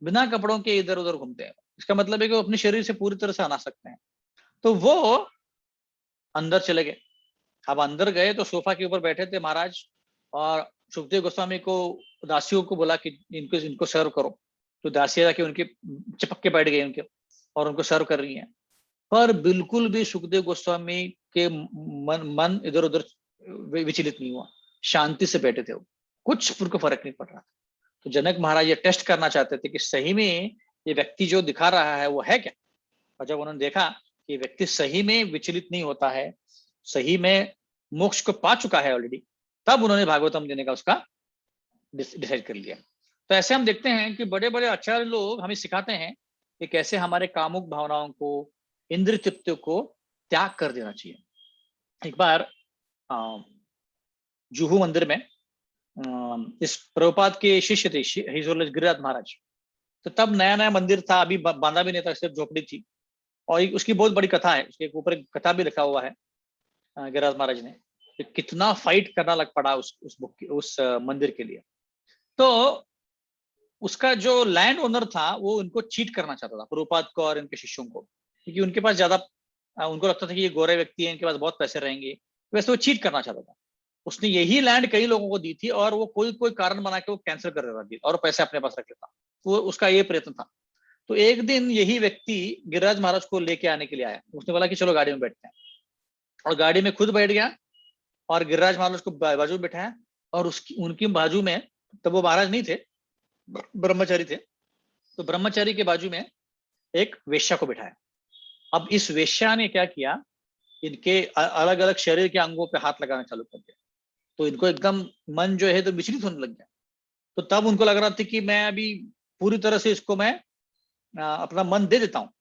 बिना कपड़ों के इधर उधर घूमते हैं। इसका मतलब है कि वो अपने शरीर से पूरी तरह से अनासक्त हैं। तो वो अंदर चले गए। अब अंदर गए तो सोफा के ऊपर बैठे थे महाराज, और सुखदेव गोस्वामी को दासियों को बोला कि इनको इनको सर्व करो। तो दासियां जाके उनके चिपक के बैठ गई उनके, और उनको सर्व कर रही हैं। पर बिल्कुल भी सुखदेव गोस्वामी के मन इधर उधर विचलित नहीं हुआ, शांति से बैठे थे वो, कुछ उनको फर्क नहीं पड़ रहा था। तो जनक महाराज ये टेस्ट करना चाहते थे कि सही में ये व्यक्ति जो दिखा रहा है वो है क्या। और जब उन्होंने देखा कि व्यक्ति सही में विचलित नहीं होता है, सही में मोक्ष को पा चुका है ऑलरेडी, तब उन्होंने भागवतम देने का उसका डिसाइड कर लिया। तो ऐसे हम देखते हैं कि बड़े बड़े आचार्य लोग हमें सिखाते हैं कि कैसे हमारे कामुक भावनाओं को, इंद्रिय तृप्ति को त्याग कर देना चाहिए। एक बार जुहू मंदिर में इस प्रभुपाद के शिष्य थे गिरिराज महाराज। तो तब नया नया मंदिर था, अभी बांधा भी नहीं था, सिर्फ झोपड़ी थी। और उसकी बहुत बड़ी कथा है, उसके ऊपर एक कथा भी लिखा हुआ है गिरिराज महाराज ने, कि कितना फाइट करना लग पड़ा उस मंदिर के लिए। तो उसका जो लैंड ओनर था वो उनको चीट करना चाहता था, प्रभुपाद को और इनके शिष्यों को, क्योंकि उनके पास ज्यादा उनको लगता था कि ये गोरे व्यक्ति हैं, इनके पास बहुत पैसे रहेंगे, वैसे वो चीट करना चाहता था। उसने यही लैंड कई लोगों को दी थी और वो कोई कोई कारण बना के वो कैंसिल कर देता था और पैसे अपने पास रख लेता। वो उसका ये प्रयत्न था। तो एक दिन यही व्यक्ति गिरिराज महाराज को लेके आने के लिए आया। उसने बोला कि चलो गाड़ी में बैठते हैं, और गाड़ी में खुद बैठ गया और गिरिराज महाराज को बाजू में बैठाया। और उसकी उनकी बाजू में, तब वो महाराज नहीं थे, ब्रह्मचारी थे, तो ब्रह्मचारी के बाजू में एक वेश्या को बिठाया। अब इस वेश्या ने क्या किया, इनके अलग अलग शरीर के अंगों पे हाथ लगाना चालू कर दिया। तो इनको एकदम मन जो है तो विचलित होने लग गया। तो तब उनको लग रहा था कि मैं अभी पूरी तरह से इसको मैं अपना मन दे देता हूँ।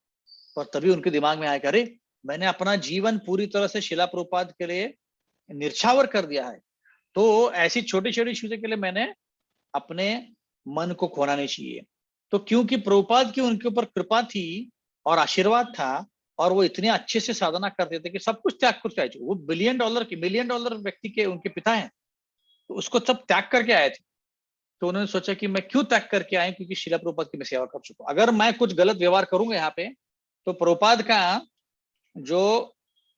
और तभी उनके दिमाग में आया कि अरे, मैंने अपना जीवन पूरी तरह से शिला प्रभुपाद के लिए निर्छावर कर दिया है, तो ऐसी छोटी छोटी चीजों के लिए मैंने अपने मन को खोना नहीं चाहिए। तो क्योंकि प्रभुपाद की उनके ऊपर कृपा थी और आशीर्वाद था, और वो इतने अच्छे से साधना करते थे कि सब कुछ त्याग कर चाहिए। वो मिलियन डॉलर व्यक्ति के उनके पिता हैं, तो उसको सब त्याग करके आए थे। तो उन्होंने सोचा कि मैं क्यों त्याग करके आए, क्योंकि शिला प्रभुपाद की मैं सेवा कर चुका हूं। अगर मैं कुछ गलत व्यवहार करूंगा यहाँ पे तो प्रभुपाद का जो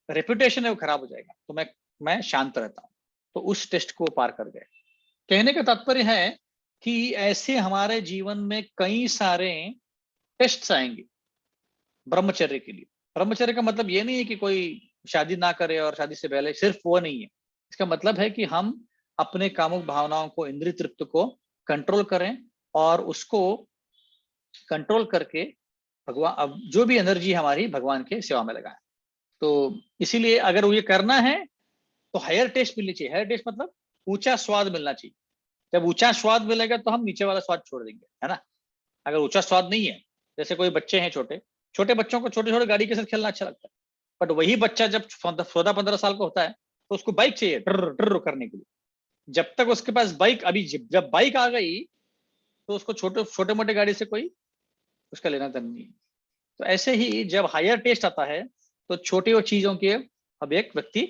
रेपुटेशन है वो खराब हो जाएगा। तो मैं शांत रहता हूँ। तो उस टेस्ट को पार कर गए। कहने का तात्पर्य है कि ऐसे हमारे जीवन में कई सारे टेस्ट आएंगे ब्रह्मचर्य के लिए। ब्रह्मचर्य का मतलब ये नहीं है कि कोई शादी ना करे और शादी से पहले, सिर्फ वो नहीं है। इसका मतलब है कि हम अपने कामुक भावनाओं को, इंद्रिय तृप्त को कंट्रोल करें, और उसको कंट्रोल करके भगवान, अब जो भी एनर्जी हमारी भगवान के सेवा में लगाएं। तो इसीलिए अगर वो ये करना है तो हायर टेस्ट मिलनी चाहिए। हायर टेस्ट मतलब ऊंचा स्वाद मिलना चाहिए। जब ऊंचा स्वाद मिलेगा तो हम नीचे वाला स्वाद छोड़ देंगे, है ना। अगर ऊंचा स्वाद नहीं है, जैसे कोई बच्चे हैं छोटे छोटे, बच्चों को छोटे छोटे गाड़ी के साथ खेलना अच्छा लगता है, बट वही बच्चा जब 14-15 साल का होता है तो उसको बाइक चाहिए ड्र ड्र करने के लिए। जब तक उसके पास बाइक, अभी जब बाइक आ गई तो उसको छोटे छोटे मोटे गाड़ी से कोई उसका लेना देना नहीं है। तो ऐसे ही जब हायर टेस्ट आता है तो छोटी चीजों के अब एक व्यक्ति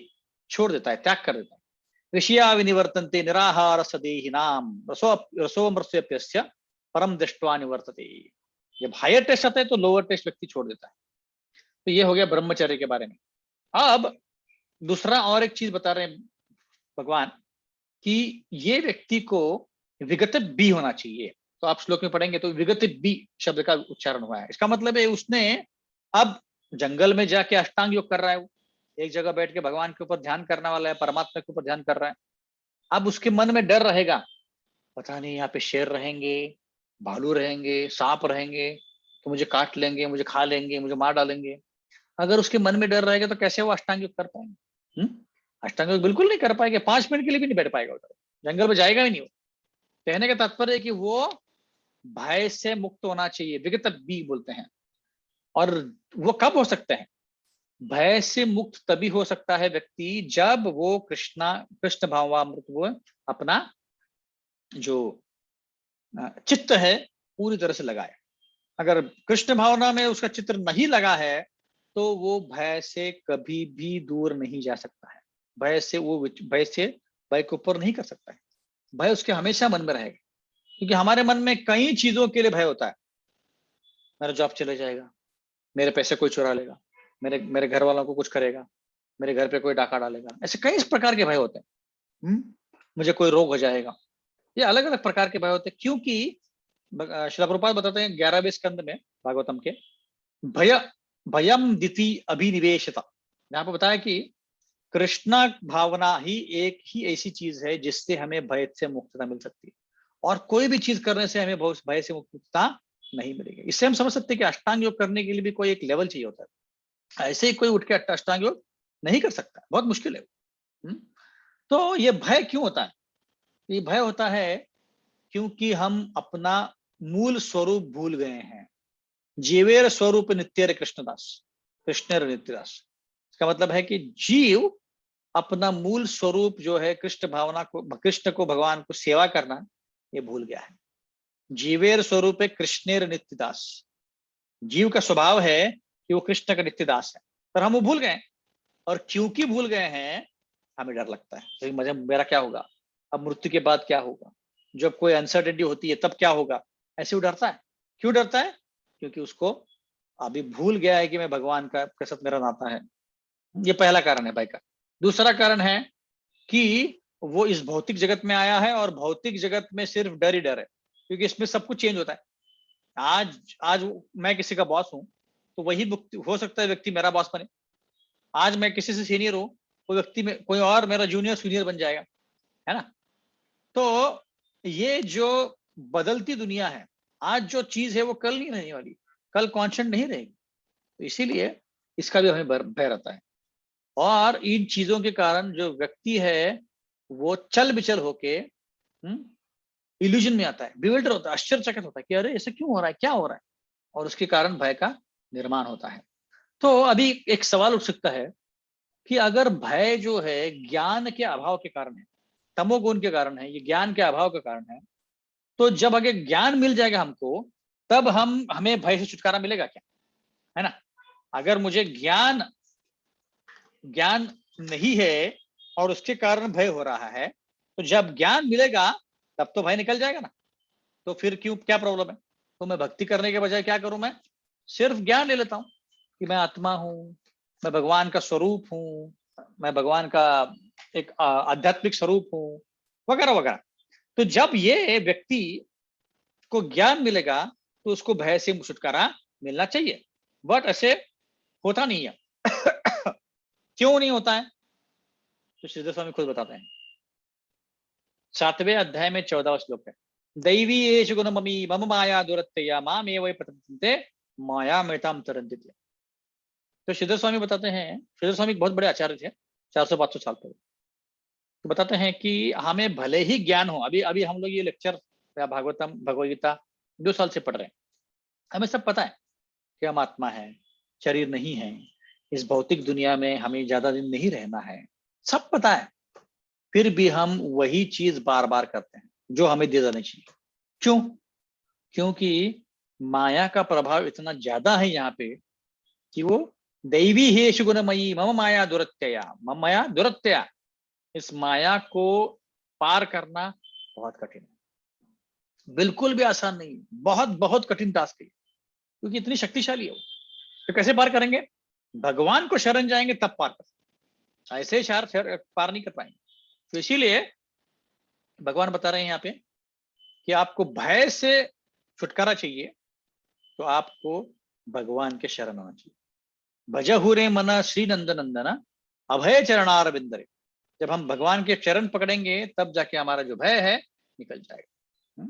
छोड़ देता है, त्याग कर देता है। ऋषिया विनिवर्तन्ते निराहार सदेहिनाम रसोमृत्यप्यस्य परम दृष्ट्वा निवर्तते। जब हायर टेस्ट आता है तो लोअर टेस्ट व्यक्ति छोड़ देता है। तो ये हो गया ब्रह्मचर्य के बारे में। अब दूसरा और एक चीज बता रहे हैं भगवान कि ये व्यक्ति को विगत बी होना चाहिए। तो आप श्लोक में पढ़ेंगे तो विगत बी शब्द का उच्चारण हुआ है। इसका मतलब है उसने अब जंगल में जाके अष्टांग योग कर रहा है, वो एक जगह बैठ के भगवान के ऊपर ध्यान करने वाला है, परमात्मा के ऊपर ध्यान कर रहा है। अब उसके मन में डर रहेगा, पता नहीं यहाँ पे शेर रहेंगे, भालू रहेंगे, सांप रहेंगे, तो मुझे काट लेंगे, मुझे खा लेंगे, मुझे मार डालेंगे। अगर उसके मन में डर रहेगा तो कैसे वो अष्टांग योग कर पाएंगे? अष्टांग योग बिल्कुल नहीं कर पाएंगे, 5 मिनट के लिए भी नहीं बैठ पाएगा उधर, जंगल में जाएगा ही नहीं वो। कहने का तात्पर्य है कि वो भय से मुक्त होना चाहिए, विगत बी बोलते हैं। और वो कब हो सकता है? भय से मुक्त तभी हो सकता है व्यक्ति जब वो कृष्ण भावामृत वो अपना जो चित्त है पूरी तरह से लगाए। अगर कृष्ण भावना में उसका चित्र नहीं लगा है तो वो भय से कभी भी दूर नहीं जा सकता है। भय के ऊपर नहीं कर सकता है। भय उसके हमेशा मन में रहेगा, क्योंकि हमारे मन में कई चीजों के लिए भय होता है। मेरा जॉब चले जाएगा, मेरे पैसे कोई चुरा लेगा, मेरे मेरे घर वालों को कुछ करेगा, मेरे घर पे कोई डाका डालेगा, ऐसे कई इस प्रकार के भय होते हैं। मुझे कोई रोग हो जाएगा, ये अलग अलग प्रकार के भय होते हैं। क्योंकि श्रील प्रभुपाद बताते हैं 11वें स्कंद में भागवतम के, भय भयम दिति अभिनिवेशता, यहाँ पे बताया कि कृष्णा भावना ही एक ही ऐसी चीज है जिससे हमें भय से मुक्तता मिल सकती है, और कोई भी चीज करने से हमें भय से मुक्तता नहीं मिलेगी। इससे हम समझ सकते हैं कि अष्टांग योग करने के लिए भी कोई एक लेवल चाहिए होता है। ऐसे ही कोई उठ के अष्टांग योग नहीं कर सकता, बहुत मुश्किल है। तो ये भय क्यों होता है? ये भय होता है क्योंकि हम अपना मूल स्वरूप भूल गए हैं। जीवेर स्वरूप नित्य कृष्णदास, कृष्ण नित्यदास। इसका मतलब है कि जीव अपना मूल स्वरूप जो है कृष्ण भावना को, कृष्ण को, भगवान को सेवा करना, ये भूल गया है। जीवेर स्वरूप कृष्णेर नित्यदास, जीव का स्वभाव है कि वो कृष्ण का नित्यदास है, पर हम वो भूल गए। और क्योंकि भूल गए हैं हमें डर लगता है, तो मेरा क्या होगा, अब मृत्यु के बाद क्या होगा, जब कोई अनसर्टेनिटी होती है तब क्या होगा, ऐसे वो डरता है। क्यों डरता है? क्योंकि उसको अभी भूल गया है कि मैं भगवान का के साथ मेरा नाता है। ये पहला कारण है भय का। दूसरा कारण है कि वो इस भौतिक जगत में आया है, और भौतिक जगत में सिर्फ डर ही डर है, क्योंकि इसमें सब कुछ चेंज होता है। आज आज मैं किसी का बॉस हूं तो वही हो सकता है व्यक्ति मेरा बॉस बने। आज मैं किसी से सीनियर हूं, कोई व्यक्ति में कोई और मेरा जूनियर सीनियर बन जाएगा, है ना। तो ये जो बदलती दुनिया है, आज जो चीज है वो कल नहीं रहने वाली, कल कांस्टेंट नहीं रहेगी। तो इसीलिए इसका भी हमें भय रहता है। और इन चीजों के कारण जो व्यक्ति है वो चल बिचल होके इल्यूजन में आता है, बिविल्डर होता है, आश्चर्यचकित होता है कि अरे ऐसा क्यों हो रहा है, क्या हो रहा है, और उसके कारण भय का निर्माण होता है। तो अभी एक सवाल उठ सकता है कि अगर भय जो है ज्ञान के अभाव के कारण है, तमोगुण के कारण है, ये ज्ञान के अभाव के कारण है, तो जब अगर ज्ञान मिल जाएगा हमको, तब हमें भय से छुटकारा मिलेगा क्या, है ना। अगर मुझे ज्ञान नहीं है और उसके कारण भय हो रहा है, तो जब ज्ञान मिलेगा तब तो भय निकल जाएगा ना। तो फिर क्यों, क्या प्रॉब्लम है? तो मैं भक्ति करने के बजाय क्या करूं, मैं सिर्फ ज्ञान ले लेता हूं कि मैं आत्मा हूं, मैं भगवान का स्वरूप हूं, मैं भगवान का एक आध्यात्मिक स्वरूप हूं, वगैरह वगैरह। तो जब ये व्यक्ति को ज्ञान मिलेगा तो उसको भय से छुटकारा मिलना चाहिए, बट ऐसे होता नहीं है। क्यों नहीं होता है? तो श्रीधर स्वामी खुद बताते हैं। 7वें अध्याय में 14वां श्लोक है, दैवी एष गुण ममी मम माया दुरत्यया माम एव प्रपद्यन्ते माया मृताम तरन्ति। तो श्रीधर स्वामी बताते हैं, श्रीधर स्वामी बहुत बड़े आचार्य थे 400-500 साल पहले। तो बताते हैं कि हमें भले ही ज्ञान हो, अभी अभी हम लोग ये लेक्चर या भागवतम भगवद गीता 2 साल से पढ़ रहे हैं, हमें सब पता है कि हम आत्मा है, शरीर नहीं है, इस भौतिक दुनिया में हमें ज्यादा दिन नहीं रहना है, सब पता है। फिर भी हम वही चीज बार बार करते हैं जो हमें दे देनी चाहिए। क्यों? क्योंकि माया का प्रभाव इतना ज्यादा है यहाँ पे कि वो दैवी हेश गुणमयी मम माया दुरत्यया, मम माया दुरत्यया, इस माया को पार करना बहुत कठिन है, बिल्कुल भी आसान नहीं, बहुत बहुत कठिन टास्क है, क्योंकि इतनी शक्तिशाली है वो। तो कैसे पार करेंगे? भगवान को शरण जाएंगे तब पार कर, ऐसे ही पार नहीं कर पाएंगे। तो इसीलिए भगवान बता रहे हैं यहाँ पे कि आपको भय से छुटकारा चाहिए तो आपको भगवान के शरण आना चाहिए। भजहुरे मना श्री नंद नंदना अभय चरणार बिंदरे। जब हम भगवान के चरण पकड़ेंगे तब जाके हमारा जो भय है निकल जाएगा।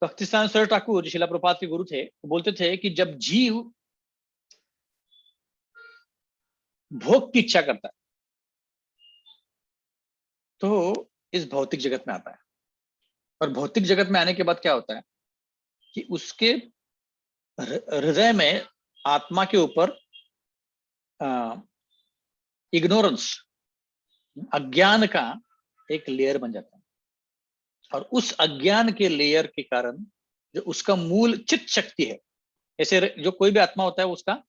भक्तिस्थान सरस्वती ठाकुर जो शिला प्रभुपाद के गुरु थे, वो बोलते थे कि जब जीव भोग की इच्छा करता है तो इस भौतिक जगत में आता है, और भौतिक जगत में आने के बाद क्या होता है कि उसके हृदय में आत्मा के ऊपर इग्नोरेंस, अज्ञान का एक लेयर बन जाता है, और उस अज्ञान के लेयर के कारण जो उसका मूल चित्त शक्ति है, ऐसे जो कोई भी आत्मा होता है उसका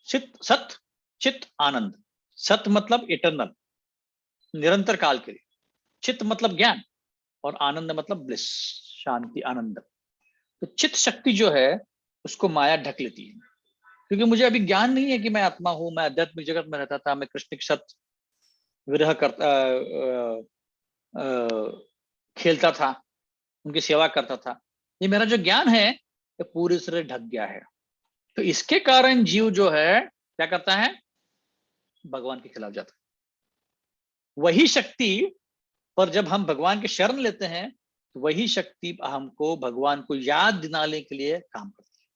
चित्त, सत चित्त आनंद, सत मतलब इटरनल, निरंतर काल के लिए, चित्त मतलब ज्ञान, और आनंद मतलब ब्लिस, शांति, आनंद। तो चित्त शक्ति जो है उसको माया ढक लेती है, क्योंकि मुझे अभी ज्ञान नहीं है कि मैं आत्मा हूं, मैं आध्यात्मिक जगत में रहता था, मैं कृष्ण के साथ विरह करता, खेलता था, उनकी सेवा करता था। ये मेरा जो ज्ञान है ये पूरी तरह ढक गया है। तो इसके कारण जीव जो है क्या करता है, भगवान के खिलाफ जाता है। वही शक्ति पर जब हम भगवान के शरण लेते हैं तो वही शक्ति हमको भगवान को याद दिलाने के लिए काम करती है,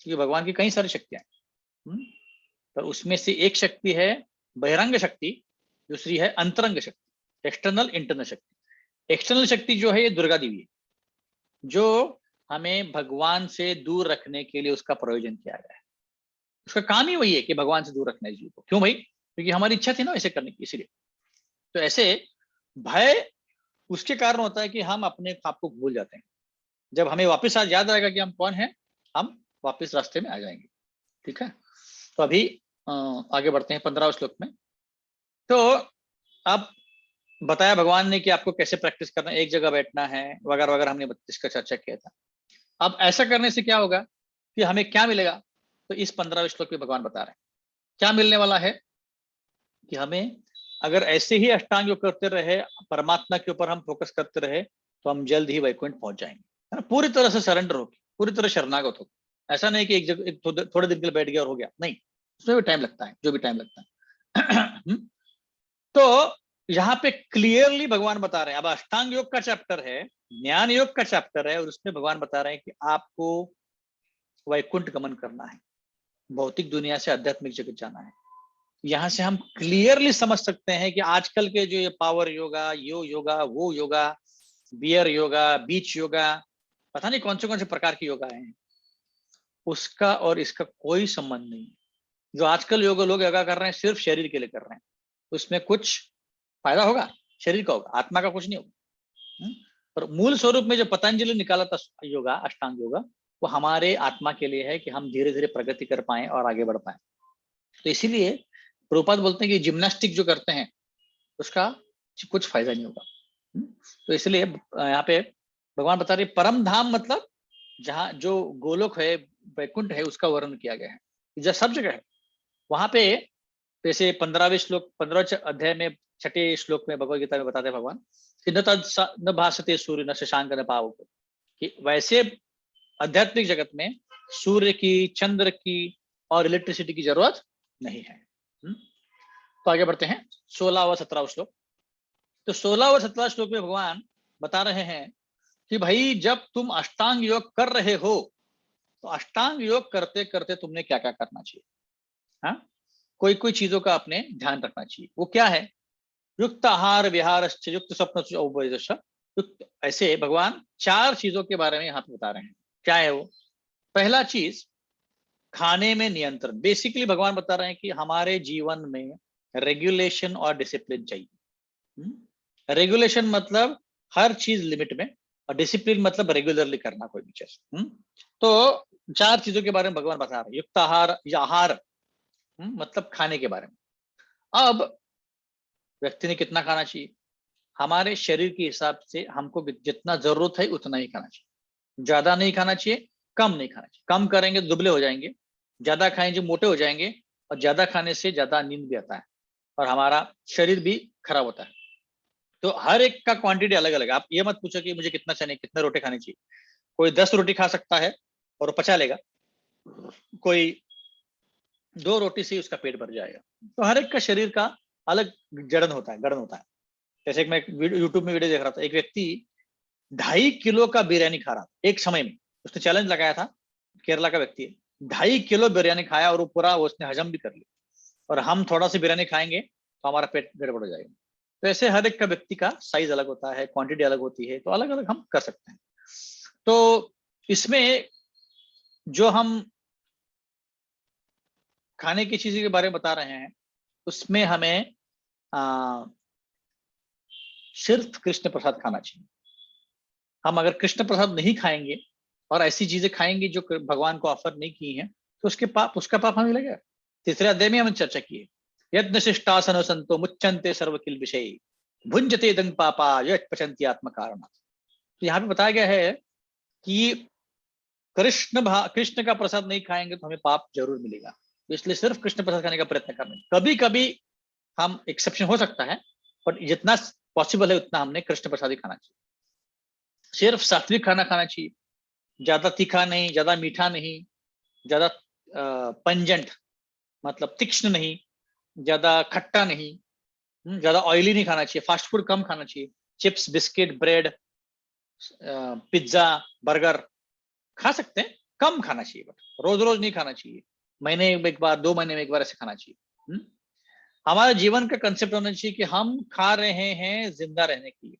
क्योंकि भगवान की कई सारी शक्तियां हैं, पर उसमें से एक शक्ति है बहिरंग शक्ति, दूसरी है अंतरंग शक्ति, एक्सटर्नल इंटरनल शक्ति। एक्सटर्नल शक्ति जो है ये दुर्गा देवी है, जो हमें भगवान से दूर रखने के लिए उसका प्रयोजन किया गया है। उसका काम ही वही है कि भगवान से दूर रखना है जीव को। क्यों भाई? क्योंकि हमारी इच्छा थी ना ऐसे करने की, इसीलिए। तो ऐसे भय उसके कारण होता है कि हम अपने आप को भूल जाते हैं। जब हमें वापस आज याद आएगा कि हम कौन हैं, हम वापस रास्ते में आ जाएंगे। ठीक है, तो अभी आगे बढ़ते हैं 15वें श्लोक में। तो अब बताया भगवान ने कि आपको कैसे प्रैक्टिस करना है, एक जगह बैठना है वगैरह वगैरह, हमने इसका चर्चा किया था। अब ऐसा करने से क्या होगा कि हमें क्या मिलेगा, तो इस 15वें श्लोक में भगवान बता रहे हैं क्या मिलने वाला है, कि हमें अगर ऐसे ही अष्टांग योग करते रहे, परमात्मा के ऊपर हम फोकस करते रहे, तो हम जल्द ही वैकुंठ पहुंच जाएंगे, है ना। पूरी तरह से सरेंडर होगी, पूरी तरह शरणागत होगी। ऐसा नहीं कि एक जगह थोड़े दिन के लिए बैठ गया और हो गया, नहीं, उसमें भी टाइम लगता है, जो भी टाइम लगता है। तो यहाँ पे क्लियरली भगवान बता रहे हैं, अब अष्टांग योग का चैप्टर है, ज्ञान योग का चैप्टर है, और उसमें भगवान बता रहे हैं कि आपको वैकुंठ गमन करना है, भौतिक दुनिया से आध्यात्मिक जगत जाना है। यहां से हम क्लियरली समझ सकते हैं कि आजकल के जो ये पावर योगा, योगा, वो योगा, बियर योगा, बीच योगा, पता नहीं कौन से प्रकार की योगा है, उसका और इसका कोई संबंध नहीं है। जो आजकल लोग योगा कर रहे हैं सिर्फ शरीर के लिए कर रहे हैं, उसमें कुछ फायदा होगा शरीर का, होगा आत्मा का कुछ नहीं होगा। पर मूल स्वरूप में जो पतंजलि निकाला था योगा, अष्टांग योगा, वो हमारे आत्मा के लिए है कि हम धीरे धीरे प्रगति कर पाए और आगे बढ़ पाए। तो इसीलिए प्रभुपाद बोलते हैं कि जिम्नास्टिक जो करते हैं उसका कुछ फायदा नहीं होगा। तो इसलिए यहाँ पे भगवान बता रहे परम धाम मतलब जहाँ जो गोलोक है, वैकुंठ है, उसका वर्णन किया गया है, जो सब जगह है। वहां पे जैसे 15वें श्लोक, 15वें अध्याय में 6ठे श्लोक में भगवद गीता में बताते हैं भगवान कि न भासते सूर्य न शशांक न पावक, कि वैसे आध्यात्मिक जगत में सूर्य की, चंद्र की और इलेक्ट्रिसिटी की जरूरत नहीं है। तो आगे बढ़ते हैं 16 व 17 श्लोक। तो 16 व 17 श्लोक में भगवान बता रहे हैं कि भाई जब तुम अष्टांग योग कर रहे हो तो अष्टांग योग करते करते तुमने क्या क्या करना चाहिए। हाँ, कोई कोई चीजों का अपने ध्यान रखना चाहिए। वो क्या है? युक्त आहार विहार, युक्त स्वप्न, युक्त, ऐसे भगवान 4 चीजों के बारे में यहाँ पे बता रहे हैं। क्या है वो? पहला चीज खाने में नियंत्रण। बेसिकली भगवान बता रहे हैं कि हमारे जीवन में रेगुलेशन और डिसिप्लिन चाहिए। रेगुलेशन मतलब हर चीज लिमिट में, और डिसिप्लिन मतलब रेगुलरली करना कोई भी चीज। तो 4 चीजों के बारे में भगवान बता रहे हैं। युक्त आहार या आहार मतलब खाने के बारे में। अब व्यक्ति ने कितना खाना चाहिए? हमारे शरीर के हिसाब से हमको जितना जरूरत है उतना ही खाना चाहिए। ज्यादा नहीं खाना चाहिए, कम नहीं खाना चाहिए। कम करेंगे तो दुबले हो जाएंगे, ज्यादा खाएंगे मोटे हो जाएंगे, और ज्यादा खाने से ज्यादा नींद भी आता है और हमारा शरीर भी खराब होता है। तो हर एक का क्वांटिटी अलग अलग है। आप ये मत पूछो कि मुझे कितना चने कितने रोटी खानी चाहिए। कोई 10 रोटी खा सकता है और वो पचा लेगा, कोई 2 रोटी से ही उसका पेट भर जाएगा। तो हर एक का शरीर का अलग जड़न होता है, गड़न होता है। जैसे मैं यूट्यूब में वीडियो देख रहा था, एक व्यक्ति 2.5 किलो का बिरयानी खा रहा था एक समय में। उसने चैलेंज लगाया था, केरला का व्यक्ति है, 2.5 किलो बिरयानी खाया और वो पूरा उसने हजम भी कर लिया। और हम थोड़ा सी बिरयानी खाएंगे तो हमारा पेट गड़बड़ हो जाएगा। तो ऐसे हर एक का व्यक्ति का साइज अलग होता है, क्वांटिटी अलग होती है, तो अलग अलग हम कर सकते हैं। तो इसमें जो हम खाने की चीजें के बारे में बता रहे हैं, उसमें हमें सिर्फ कृष्ण प्रसाद खाना चाहिए। हम अगर कृष्ण प्रसाद नहीं खाएंगे और ऐसी चीजें खाएंगे जो भगवान को ऑफर नहीं की हैं, तो उसका पाप हमें लगेगा। तीसरे अध्याय में हमने चर्चा की है, यज्ञ शिष्टासन संतो मुच्चन्ते सर्व किल विषय भुंजते दंग पापा यत् पचन्ति आत्म कारण। तो यहाँ पे बताया गया है कि कृष्ण का प्रसाद नहीं खाएंगे तो हमें पाप जरूर मिलेगा। तो इसलिए सिर्फ कृष्ण प्रसाद खाने का प्रयत्न करना। कभी कभी हम एक्सेप्शन हो सकता है, पर जितना पॉसिबल है उतना हमने कृष्ण प्रसाद ही खाना चाहिए। सिर्फ सात्विक खाना खाना चाहिए, ज्यादा तीखा नहीं, ज्यादा मीठा नहीं, ज्यादा पंजेंट मतलब तीक्ष्ण नहीं, ज्यादा खट्टा नहीं, ज्यादा ऑयली नहीं खाना चाहिए, फास्ट फूड कम खाना चाहिए। Chips, biscuit, bread, pizza, burger खा सकते हैं, कम खाना चाहिए, बट रोज रोज नहीं खाना चाहिए। महीने में एक बार, 2 महीने में एक बार ऐसे खाना चाहिए। हमारे जीवन का कंसेप्ट होना चाहिए कि हम खा रहे हैं जिंदा रहने के लिए,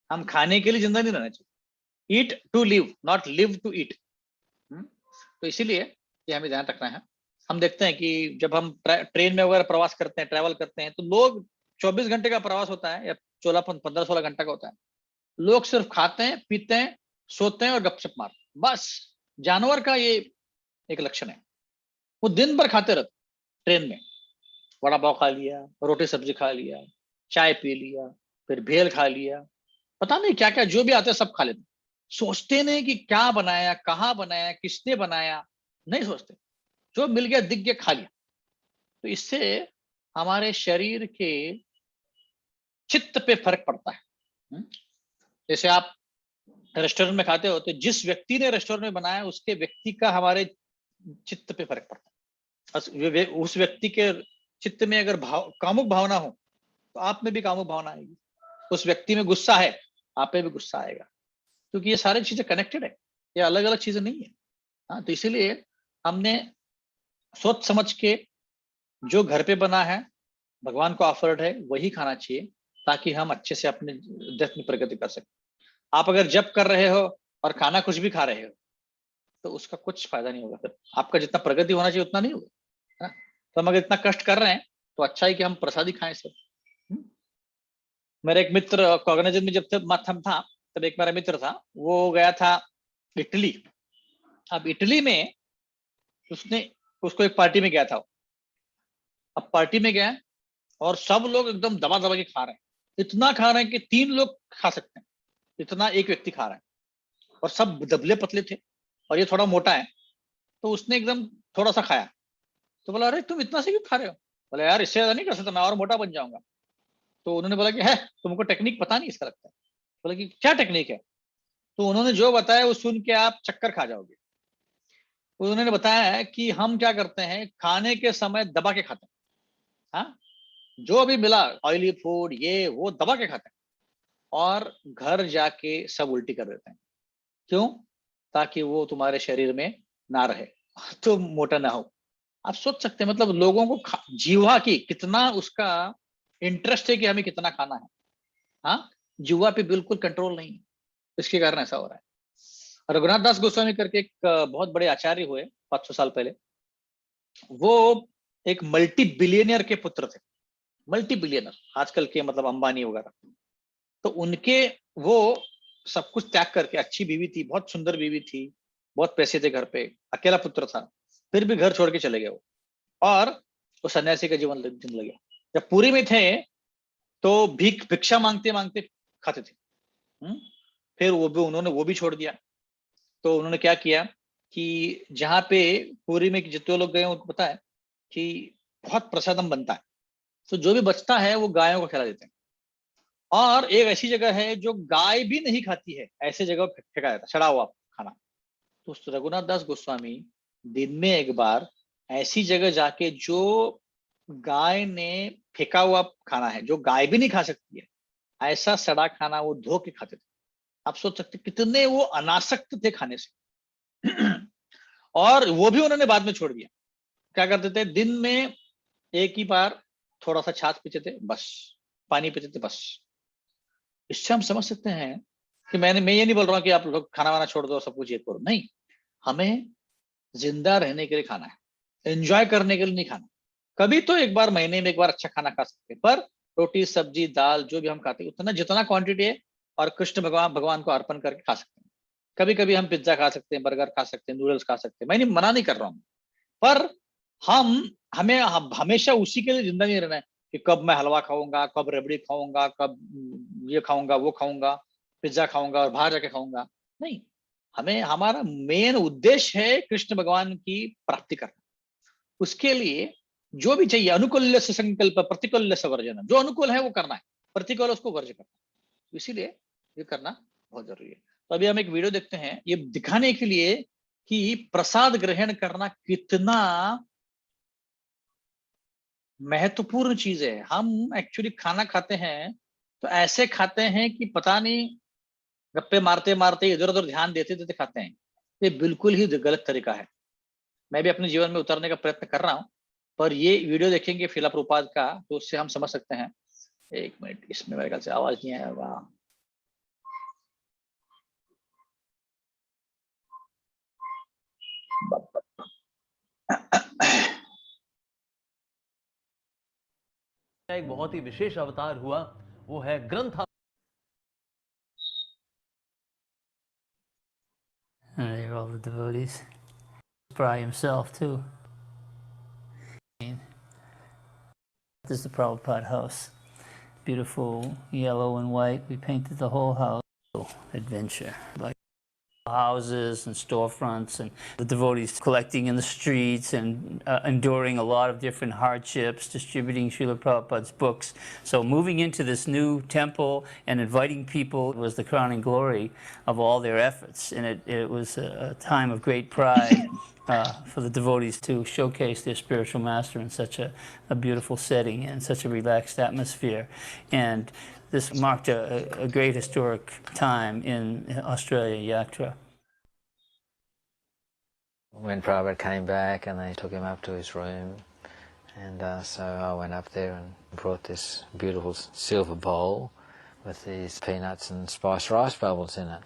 हम खाने के लिए जिंदा नहीं रहना चाहिए। Eat to live, not live to eat. तो इसीलिए ये हमें ध्यान रखना है। हम देखते हैं कि जब हम ट्रेन में वगैरह प्रवास करते हैं, ट्रैवल करते हैं, तो लोग 24 घंटे का प्रवास होता है या 15-16 घंटा का होता है। लोग सिर्फ खाते हैं, पीते हैं, सोते हैं और गपशप मारते हैं, बस। जानवर का ये एक लक्षण है, वो दिन भर खाते रहते ट्रेन में। वड़ा पाव खा लिया, रोटी सब्जी खा लिया, चाय पी लिया, फिर भेल खा लिया, पता नहीं क्या क्या जो भी आता है सब खा लेते। सोचते नहीं कि क्या बनाया, कहाँ बनाया, किसने बनाया, नहीं सोचते। जो मिल गया, दिख गया, खा लिया। तो इससे हमारे शरीर के चित्त पे फर्क पड़ता है। जैसे आप रेस्टोरेंट में खाते हो, तो जिस व्यक्ति ने रेस्टोरेंट में बनाया उसके व्यक्ति का हमारे चित्त पे फर्क पड़ता है। उस व्यक्ति के चित्त में अगर कामुक भावना हो तो आप में भी कामुक भावना आएगी। उस व्यक्ति में गुस्सा है, आप में भी गुस्सा आएगा, क्योंकि ये सारी चीजें कनेक्टेड है, ये अलग अलग चीजें नहीं है। हाँ, तो इसीलिए हमने सोच समझ के जो घर पे बना है, भगवान को ऑफर्ड है, वही खाना चाहिए, ताकि हम अच्छे से अपने डेथ में प्रगति कर सकें। आप अगर जप कर रहे हो और खाना कुछ भी खा रहे हो, तो उसका कुछ फायदा नहीं होगा। फिर आपका जितना प्रगति होना चाहिए उतना नहीं होगा, है ना। तो हम अगर इतना कष्ट कर रहे हैं, तो अच्छा है कि हम प्रसादी खाएं सब। मेरा एक मित्र कॉग्निजेंट में जब तक माथम था, तब एक मेरा मित्र था, वो गया था इटली। अब इटली में उसको एक पार्टी में गया था। अब पार्टी में गया और सब लोग एकदम दबा दबा के खा रहे हैं, इतना खा रहे हैं कि 3 लोग खा सकते हैं, इतना एक व्यक्ति खा रहा है। और सब दबले पतले थे और ये थोड़ा मोटा है, तो उसने एकदम थोड़ा सा खाया। तो बोला, अरे तुम इतना से क्यों खा रहे हो? बोला, यार इससे ज्यादा नहीं कर सकता, मैं और मोटा बन जाऊंगा। तो उन्होंने बोला कि है, तुमको टेक्निक पता नहीं इसका लगता है। बोला कि क्या टेक्निक है? तो उन्होंने जो बताया वो सुन के आप चक्कर खा जाओगे। उन्होंने बताया है कि हम क्या करते हैं, खाने के समय दबा के खाते हैं। हाँ, जो भी मिला ऑयली फूड ये वो दबा के खाते हैं, और घर जाके सब उल्टी कर देते हैं। क्यों? ताकि वो तुम्हारे शरीर में ना रहे, तो मोटा ना हो। आप सोच सकते हैं, मतलब लोगों को जीवा की कितना उसका इंटरेस्ट है कि हमें कितना खाना है। हाँ, जीवा पे बिल्कुल कंट्रोल नहीं है, इसके कारण ऐसा हो रहा है। रघुनाथ दास गोस्वामी करके एक बहुत बड़े आचार्य हुए 500 साल पहले। वो एक मल्टी बिलियनियर के पुत्र थे, मल्टी बिलियनर, आजकल के मतलब अंबानी वगैरह। तो उनके वो सब कुछ त्याग करके, अच्छी बीवी थी, बहुत सुंदर बीवी थी, बहुत पैसे थे घर पे, अकेला पुत्र था, फिर भी घर छोड़ के चले गए वो, और वो सन्यासी का जीवन जीने लगे। जब पुरी में थे तो भिक्षा मांगते मांगते खाते थे। फिर उन्होंने वो भी छोड़ दिया। तो उन्होंने क्या किया कि जहाँ पे पुरी में जितने लोग गए उनको पता है कि बहुत प्रसादम बनता है, तो जो भी बचता है वो गायों को खिला देते हैं। और एक ऐसी जगह है जो गाय भी नहीं खाती है, ऐसे जगह फेंका जाता सड़ा हुआ खाना। तो रघुनाथ दास गोस्वामी दिन में एक बार ऐसी जगह जाके, जो गाय ने फेंका हुआ खाना है, जो गाय भी नहीं खा सकती है, ऐसा सड़ा खाना वो धो के खाते थे। आप सोच सकते कितने वो अनासक्त थे खाने से। और वो भी उन्होंने बाद में छोड़ दिया। क्या करते थे, दिन में एक ही बार थोड़ा सा छाछ पीते थे बस, पानी पीते थे बस। इससे हम समझ सकते हैं कि मैं ये नहीं बोल रहा हूँ कि आप लोग खाना वाना छोड़ दो, सब कुछ ये करो, नहीं। हमें जिंदा रहने के लिए खाना है, एंजॉय करने के लिए नहीं खाना। कभी तो एक बार महीने में एक बार अच्छा खाना खा सकते हैं, पर रोटी सब्जी दाल जो भी हम खाते हैं उतना जितना क्वांटिटी है, और कृष्ण भगवान भगवान को अर्पण करके खा सकते हैं। कभी कभी हम पिज्जा खा सकते हैं, बर्गर खा सकते हैं, नूडल्स खा सकते हैं, मैं नहीं मना नहीं कर रहा हूँ, पर हम हमें हमेशा उसी के लिए जिंदा नहीं रहना है कि कब मैं हलवा खाऊंगा, कब रबड़ी खाऊंगा, कब ये खाऊंगा वो खाऊंगा, पिज्जा खाऊंगा और बाहर जाके खाऊंगा। नहीं, हमें हमारा मेन उद्देश्य है कृष्ण भगवान की प्राप्ति करना। उसके लिए जो भी चाहिए, अनुकूल्य से संकल्प प्रतिकूल्य से वर्जन, जो अनुकूल है वो करना है, प्रतिकूल उसको वर्ज करना है। इसीलिए ये करना बहुत जरूरी है। तो अभी हम एक वीडियो देखते हैं, ये दिखाने के लिए कि प्रसाद ग्रहण करना कितना महत्वपूर्ण चीज है। हम एक्चुअली खाना खाते हैं तो ऐसे खाते हैं कि पता नहीं, गप्पे मारते मारते इधर उधर ध्यान देते देते खाते हैं। ये बिल्कुल ही गलत तरीका है। मैं भी अपने जीवन में उतारने का प्रयत्न कर रहा हूँ, पर ये वीडियो देखेंगे फिला प्रभुपाद का तो उससे हम समझ सकते हैं। एक मिनट, इसमें मेरे ख्याल से आवाज नहीं आया होगा। एक बहुत ही विशेष अवतार हुआ, वो है ग्रंथ। And there are all the devotees. Prai himself too. This is the Prabhupada house. Beautiful yellow and white. We painted the whole house. Adventure. Like houses and storefronts, and the devotees collecting in the streets and enduring a lot of different hardships, distributing Srila Prabhupada's books. So moving into this new temple and inviting people was the crowning glory of all their efforts, and it was a time of great pride for the devotees to showcase their spiritual master in such a beautiful setting and such a relaxed atmosphere. And this marked a great historic time in Australia Yatra. When Prabhupada came back and they took him up to his room, and so I went up there and brought this beautiful silver bowl with these peanuts and spiced rice bubbles in it.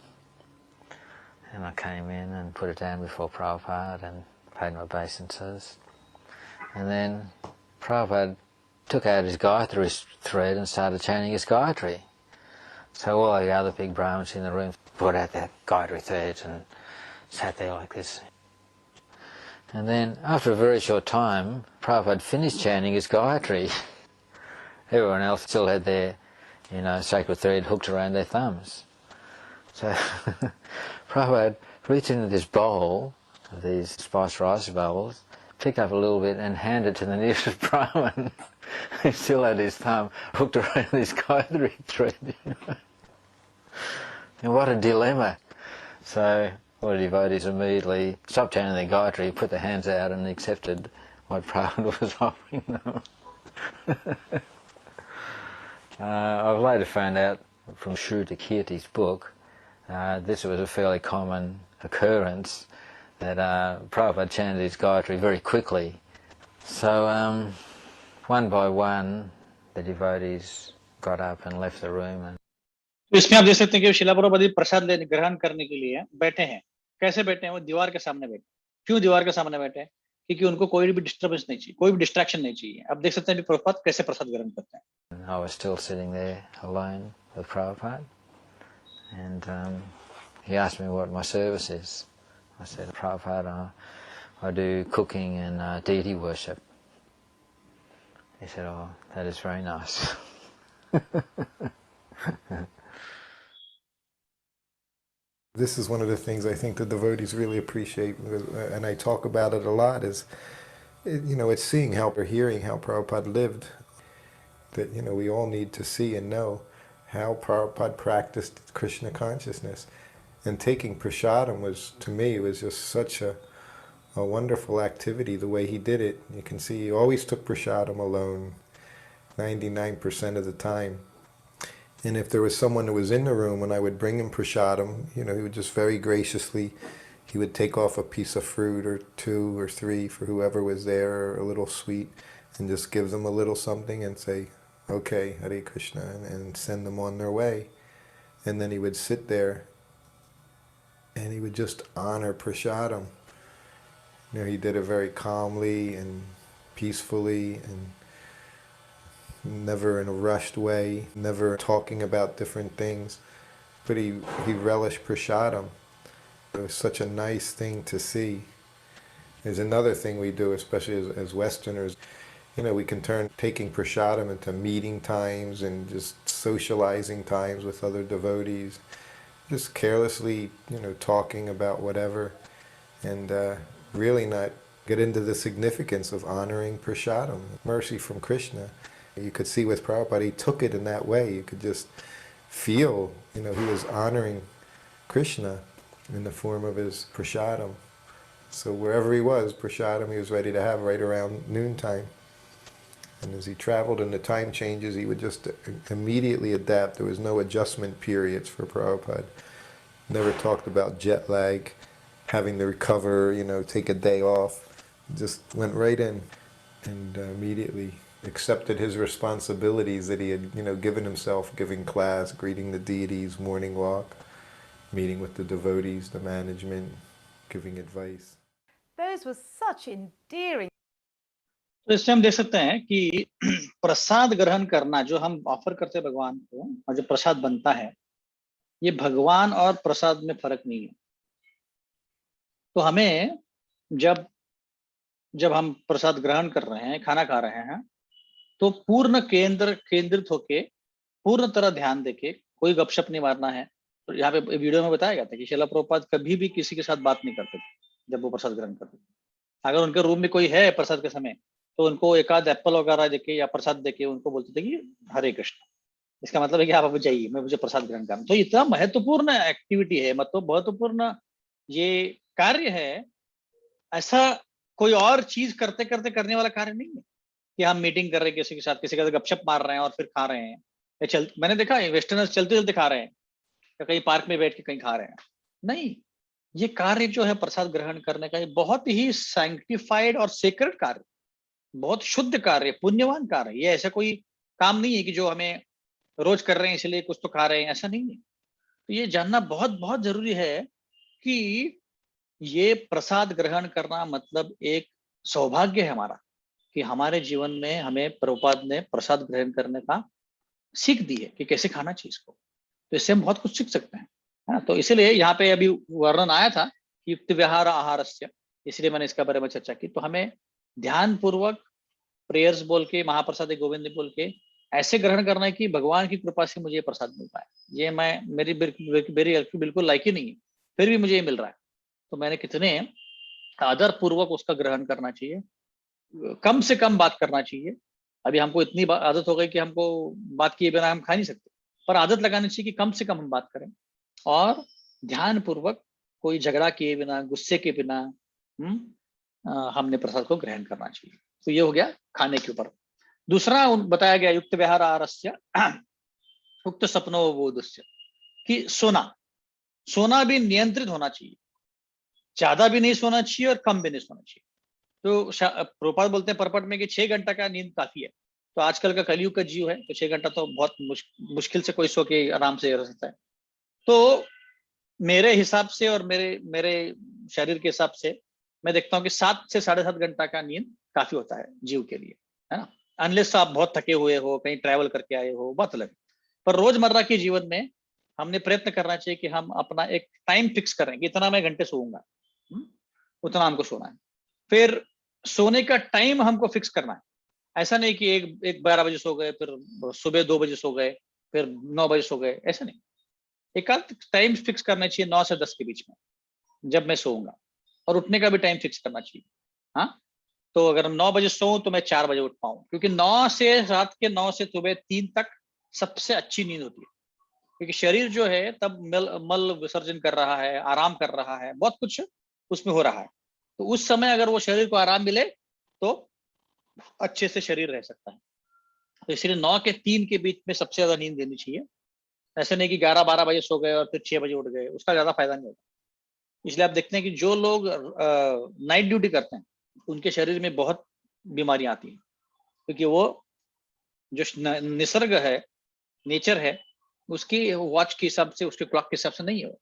And I came in and put it down before Prabhupada and paid my obeisances. And then Prabhupada took out his Gayatri thread and started chanting his Gayatri. So all the other big Brahmins in the room brought out their Gayatri threads and sat there like this. And then after a very short time, Prabhupada finished chanting his Gayatri. Everyone else still had their, sacred thread hooked around their thumbs. So Prabhupada reached into this bowl of these spiced rice bubbles, picked up a little bit and handed it to the nearest Brahmin who still had his thumb hooked around this Gayatri thread. And what a dilemma. So all the devotees immediately stopped chanting their Gayatri, put their hands out and accepted what Prabhupada was offering them. I've later found out from Shruta Kirti's book, this was a fairly common occurrence, that Prabhupada chanted his Gayatri very quickly. So one by one the devotees got up and left the room. And तो इसमें आप देख सकते हैं कि शिला प्रभुपाद जी प्रसाद लेने ग्रहण करने के लिए बैठे हैं। कैसे बैठे हैं? वो दीवार के सामने बैठे। क्यों दीवार के सामने बैठे हैं? क्योंकि उनको कोई भी डिस्टर्बेंस नहीं चाहिए, कोई भी डिस्ट्रैक्शन नहीं चाहिए। अब देख सकते हैं कि प्रभुपाद कैसे प्रसाद ग्रहण करते हैं। I was still sitting there alone with Prabhupada, and he asked me what my service is. I said, Prabhupada, I do cooking and deity worship. He said, oh, that is very nice. This is one of the things I think the devotees really appreciate, and I talk about it a lot, is, it's seeing how, or hearing how Prabhupada lived, that, we all need to see and know how Prabhupada practiced Krishna consciousness. And taking prasadam was, to me, was just such a wonderful activity, the way he did it. You can see he always took prasadam alone, 99% of the time. And if there was someone who was in the room, when I would bring him prasadam, he would just very graciously, he would take off a piece of fruit or 2 or 3 for whoever was there, or a little sweet, and just give them a little something and say, okay, Hare Krishna, and send them on their way. And then he would sit there and he would just honor prasadam. He did it very calmly and peacefully, and never in a rushed way, never talking about different things, but he relished prasadam. It was such a nice thing to see. There's another thing we do, especially as Westerners, we can turn taking prasadam into meeting times and just socializing times with other devotees, just carelessly, talking about whatever, and really not get into the significance of honoring prasadam, mercy from Krishna. You could see with Prabhupada, he took it in that way. You could just feel, he was honoring Krishna in the form of his prasadam. So wherever he was, prasadam he was ready to have right around noontime. And as he traveled and the time changes, he would just immediately adapt. There was no adjustment periods for Prabhupada. Never talked about jet lag, having to recover, take a day off. Just went right in and immediately accepted his responsibilities that he had, given himself, giving class, greeting the deities, morning walk, meeting with the devotees, the management, giving advice. Those were such endearing. तो इससे हम देख सकते हैं कि प्रसाद ग्रहण करना, जो हम ऑफर करते हैं भगवान को और जो प्रसाद बनता है, ये भगवान और प्रसाद में फर्क नहीं है। तो हमें जब हम प्रसाद ग्रहण कर रहे हैं, खाना खा रहे हैं, तो पूर्ण केंद्रित होके, पूर्ण तरह ध्यान देके, कोई गपशप नहीं मारना है। तो यहाँ पे वीडियो में बताया गया था कि श्रील प्रभुपाद कभी भी किसी के साथ बात नहीं करते थे जब वो प्रसाद ग्रहण करते थे। अगर उनके रूम में कोई है प्रसाद के समय, तो उनको एक आध एप्पल वगैरह देके या प्रसाद देके उनको बोलते थे कि हरे कृष्ण, इसका मतलब है कि आप अब जाइए, मैं मुझे प्रसाद ग्रहण करना। तो इतना महत्वपूर्ण एक्टिविटी है, मतलब महत्वपूर्ण ये कार्य है, ऐसा कोई और चीज करते करते करने वाला कार्य नहीं है कि हम मीटिंग कर रहे हैं किसी के साथ, किसी का गपशप मार रहे हैं और फिर खा रहे हैं। मैंने देखा है वेस्टर्नर्स चलते चलते खा रहे हैं, या कहीं पार्क में बैठ के कहीं खा रहे हैं। नहीं, ये कार्य जो है प्रसाद ग्रहण करने का, ये बहुत ही सैंक्टिफाइड और सेक्रेड कार्य, बहुत शुद्ध कार्य, पुण्यवान कार्य। ये ऐसा कोई काम नहीं है कि जो हमें रोज कर रहे हैं इसलिए कुछ तो खा रहे हैं, ऐसा नहीं है। तो ये जानना बहुत बहुत जरूरी है कि ये प्रसाद ग्रहण करना मतलब एक सौभाग्य है हमारा, कि हमारे जीवन में हमें प्रभुपाद ने प्रसाद ग्रहण करने का सीख दी है कि कैसे खाना चाहिए इसको। तो इससे हम बहुत कुछ सीख सकते हैं, है ना। तो इसीलिए यहाँ पे अभी वर्णन आया था युक्त विहार आहारस्य, इसलिए मैंने इसके बारे में चर्चा की। तो हमें ध्यान पूर्वक प्रेयर्स बोल के, महाप्रसाद गोविंद बोल के ऐसे ग्रहण करना है कि भगवान की कृपा से मुझे प्रसाद मिल पाए। ये मेरी बिल्कुल लायक ही नहीं है, फिर भी मुझे ये मिल रहा है, तो मैंने कितने आदर पूर्वक उसका ग्रहण करना चाहिए, कम से कम बात करना चाहिए। अभी हमको इतनी आदत हो गई कि हमको बात किए बिना हम खा नहीं सकते, पर आदत लगानी चाहिए कि कम से कम हम बात करें और ध्यान पूर्वक, कोई झगड़ा किए बिना, गुस्से के बिना हमने प्रसाद को ग्रहण करना चाहिए। तो ये हो गया खाने के ऊपर। दूसरा बताया गया युक्त विहार आहारस्य उक्त सपनो बोधस्य, कि सोना भी नियंत्रित होना चाहिए, ज्यादा भी नहीं सोना चाहिए और कम भी नहीं सोना चाहिए। तो प्रभुपाद बोलते हैं परपट में कि 6 घंटा का नींद काफी है। तो आजकल का कलयुग का जीव है, तो 6 घंटा तो बहुत मुश्किल से कोई सो के आराम से रह सकता है। तो मेरे हिसाब से और मेरे शरीर के हिसाब से मैं देखता हूँ कि 7 से 7.5 घंटा का नींद काफी होता है जीव के लिए, है ना। अनलेस आप बहुत थके हुए हो, कहीं ट्रैवल करके आए हो, बात अलग। पर रोजमर्रा के जीवन में हमने प्रयत्न करना चाहिए कि हम अपना एक टाइम फिक्स करें कि इतना मैं घंटे सोऊंगा, उतना हमको सोना है। फिर सोने का टाइम हमको फिक्स करना है। ऐसा नहीं कि एक 12 बजे सो गए, फिर सुबह 2 बजे सो गए, फिर 9 बजे सो गए, ऐसा नहीं। एक टाइम फिक्स करना चाहिए 9 से 10 के बीच में जब मैं सोऊंगा, और उठने का भी टाइम फिक्स करना चाहिए। हाँ, तो अगर 9 बजे सोऊं तो मैं 4 बजे उठ पाऊं, क्योंकि 9 से रात के 9 से सुबह 3 तक सबसे अच्छी नींद होती है। क्योंकि शरीर जो है तब मल विसर्जन कर रहा है, आराम कर रहा है, बहुत कुछ उसमें हो रहा है। तो उस समय अगर वो शरीर को आराम मिले तो अच्छे से शरीर रह सकता है। तो इसलिए 9 के 3 के बीच में सबसे ज्यादा नींद देनी चाहिए। ऐसे नहीं कि 11-12 बजे सो गए और फिर 6 बजे उठ गए, उसका ज्यादा फायदा नहीं होता। इसलिए आप देखते हैं कि जो लोग नाइट ड्यूटी करते हैं उनके शरीर में बहुत बीमारियां आती हैं, क्योंकि वो जो निसर्ग है, नेचर है, उसकी वॉच के हिसाब से, उसके क्लॉक के हिसाब से नहीं है वो।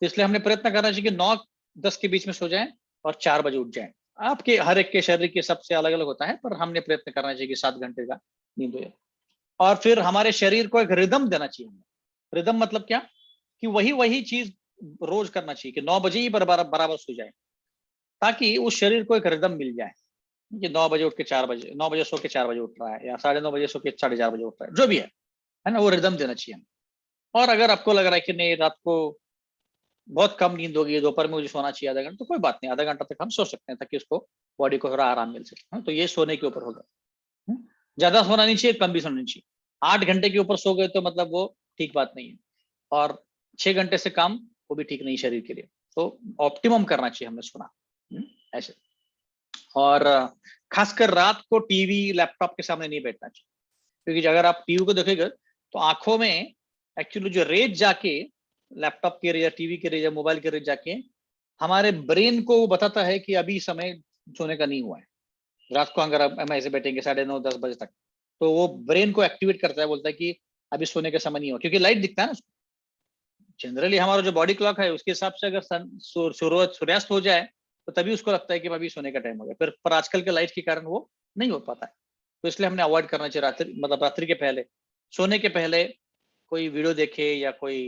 तो इसलिए हमने प्रयत्न करना चाहिए कि 9-10 के बीच में सो जाएं और 4 बजे उठ जाएं। आपके हर एक के शरीर के सबसे अलग अलग होता है, पर हमने प्रयत्न करना चाहिए कि 7 घंटे का नींद हो जाए। और फिर हमारे शरीर को एक रिदम देना चाहिए। रिदम मतलब क्या, कि वही चीज रोज करना चाहिए कि 9 बजे ही बराबर सो जाए, ताकि उस शरीर को एक रिदम मिल जाए कि 9 बजे उठ के 4 बजे, 9 बजे सो के 4 बजे उठ रहा है, या 9:30 बजे सो के 4:30 बजे उठ रहा है, जो भी है ना, वो रिदम देना चाहिए। और अगर आपको लग रहा है कि नहीं, रात को बहुत कम नींद होगी, दोपहर में मुझे सोना चाहिए आधा घंटा, तो कोई बात नहीं, आधा घंटा तक हम सो सकते हैं, ताकि उसको बॉडी को थोड़ा आराम मिल सके। तो ये सोने के ऊपर होगा। ज्यादा सोना नहीं चाहिए, कम भी सोना नहीं चाहिए। 8 घंटे के ऊपर सो गए तो मतलब वो ठीक बात नहीं है, और 6 घंटे से कम वो भी ठीक नहीं शरीर के लिए। तो ऑप्टिमम करना चाहिए हमने सुना ऐसे। और खासकर रात को टीवी लैपटॉप के सामने नहीं बैठना चाहिए, क्योंकि अगर आप टीवी को देखेंगे तो आंखों में एक्चुअली जो रेज जाके, लैपटॉप के रेज या टीवी के रेज या मोबाइल के रेज जाके हमारे ब्रेन को वो बताता है कि अभी समय सोने का नहीं हुआ है। रात को अगर हम ऐसे बैठेंगे 9:30-10 बजे तक, तो वो ब्रेन को एक्टिवेट करता है, बोलता है कि अभी सोने का समय नहीं हुआ, क्योंकि लाइट दिखता है ना उसको। जनरली हमारा जो बॉडी क्लॉक है उसके हिसाब से अगर सूर्यास्त हो जाए तो तभी उसको लगता है कि अभी सोने का टाइम हो गया। फिर पर आजकल के लाइट के कारण वो नहीं हो पाता है। तो इसलिए हमने अवॉइड करना चाहिए रात्रि, मतलब रात्रि के पहले, सोने के पहले कोई वीडियो देखे या कोई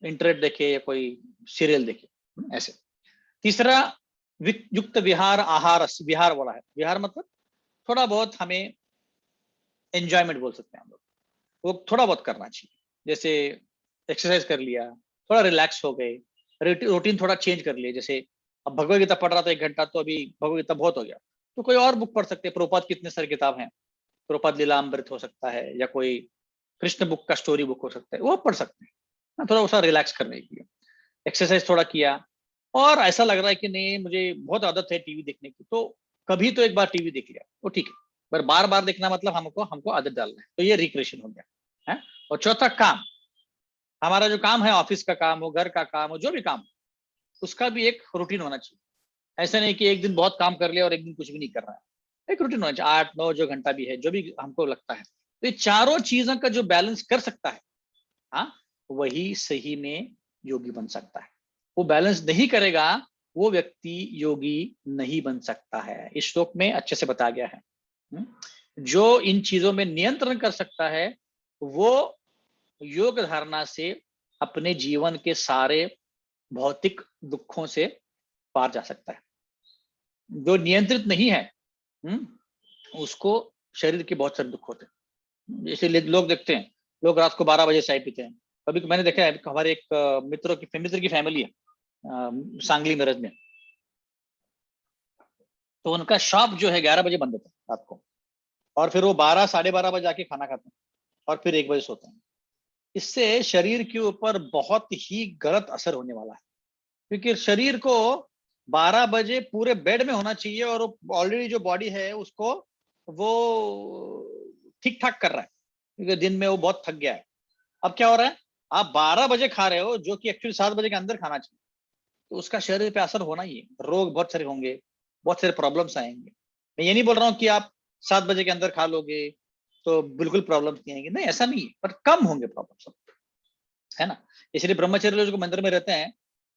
इंटरनेट देखे या कोई सीरियल देखे ऐसे। तीसरा, युक्त विहार आहार, विहार बोला है। विहार मतलब थोड़ा बहुत हमें एंजॉयमेंट बोल सकते हैं हम लोग, वो थोड़ा बहुत करना चाहिए। जैसे एक्सरसाइज कर लिया, थोड़ा रिलैक्स हो गए, रूटीन थोड़ा चेंज कर लिया। जैसे अब भगवद गीता पढ़ रहा था 1 घंटा, तो अभी भगवद गीता बहुत हो गया, तो कोई और बुक पढ़ सकते हैं। प्रभुपाद की कितने सारे किताब हैं, प्रभुपाद लीलामृत हो सकता है, या कोई कृष्ण बुक का स्टोरी बुक हो सकता है, वो पढ़ सकते हैं थोड़ा सा रिलैक्स करने के लिए। एक्सरसाइज थोड़ा किया, और ऐसा लग रहा है कि नहीं मुझे बहुत आदत है टीवी देखने की, तो कभी तो एक बार टीवी देख लिया, वो ठीक है। पर बार बार देखना मतलब हमको आदत डालना है, तो ये रिक्रिएशन हो गया है। और चौथा, काम। हमारा जो काम है, ऑफिस का काम हो, घर का काम हो, जो भी काम, उसका भी एक रूटीन होना चाहिए। ऐसा नहीं कि एक दिन बहुत काम कर लिया और एक दिन कुछ भी नहीं कर रहा है। एक रूटीन होना चाहिए, 8-9 जो घंटा भी है, जो भी हमको लगता है। तो ये चारों चीजों का जो बैलेंस कर सकता है, हाँ, वही सही में योगी बन सकता है। वो बैलेंस नहीं करेगा, वो व्यक्ति योगी नहीं बन सकता है। इस श्लोक में अच्छे से बताया गया है। जो इन चीजों में नियंत्रण कर सकता है, वो योग धारणा से अपने जीवन के सारे भौतिक दुखों से पार जा सकता है। जो नियंत्रित नहीं है, उसको शरीर के बहुत सारे दुख होते हैं। जैसे लोग देखते हैं, लोग रात को 12 बजे चाय पीते हैं। कभी मैंने देखा है, हमारे एक मित्र की फैमिली है सांगली मिरज में, तो उनका शॉप जो है 11 बजे बंद होता है रात को, और फिर वो 12-12:30 बजे आके खाना खाते हैं और फिर 1 बजे सोते हैं। इससे शरीर के ऊपर बहुत ही गलत असर होने वाला है, क्योंकि शरीर को 12 बजे पूरे बेड में होना चाहिए, और ऑलरेडी जो बॉडी है उसको वो ठीक ठाक कर रहा है, क्योंकि दिन में वो बहुत थक गया है। अब क्या हो रहा है, आप 12 बजे खा रहे हो, जो कि एक्चुअली 7 बजे के अंदर खाना चाहिए, तो उसका शरीर पे असर होना ही है। रोग बहुत सारे होंगे, बहुत सारे प्रॉब्लम्स आएंगे। मैं ये नहीं बोल रहा हूँ कि आप 7 बजे के अंदर खा लोगे तो बिल्कुल प्रॉब्लम्स नहीं आएंगे, नहीं, ऐसा नहीं है, पर कम होंगे प्रॉब्लम्स, है ना। इसलिए ब्रह्मचर्य लोग जो मंदिर में रहते हैं,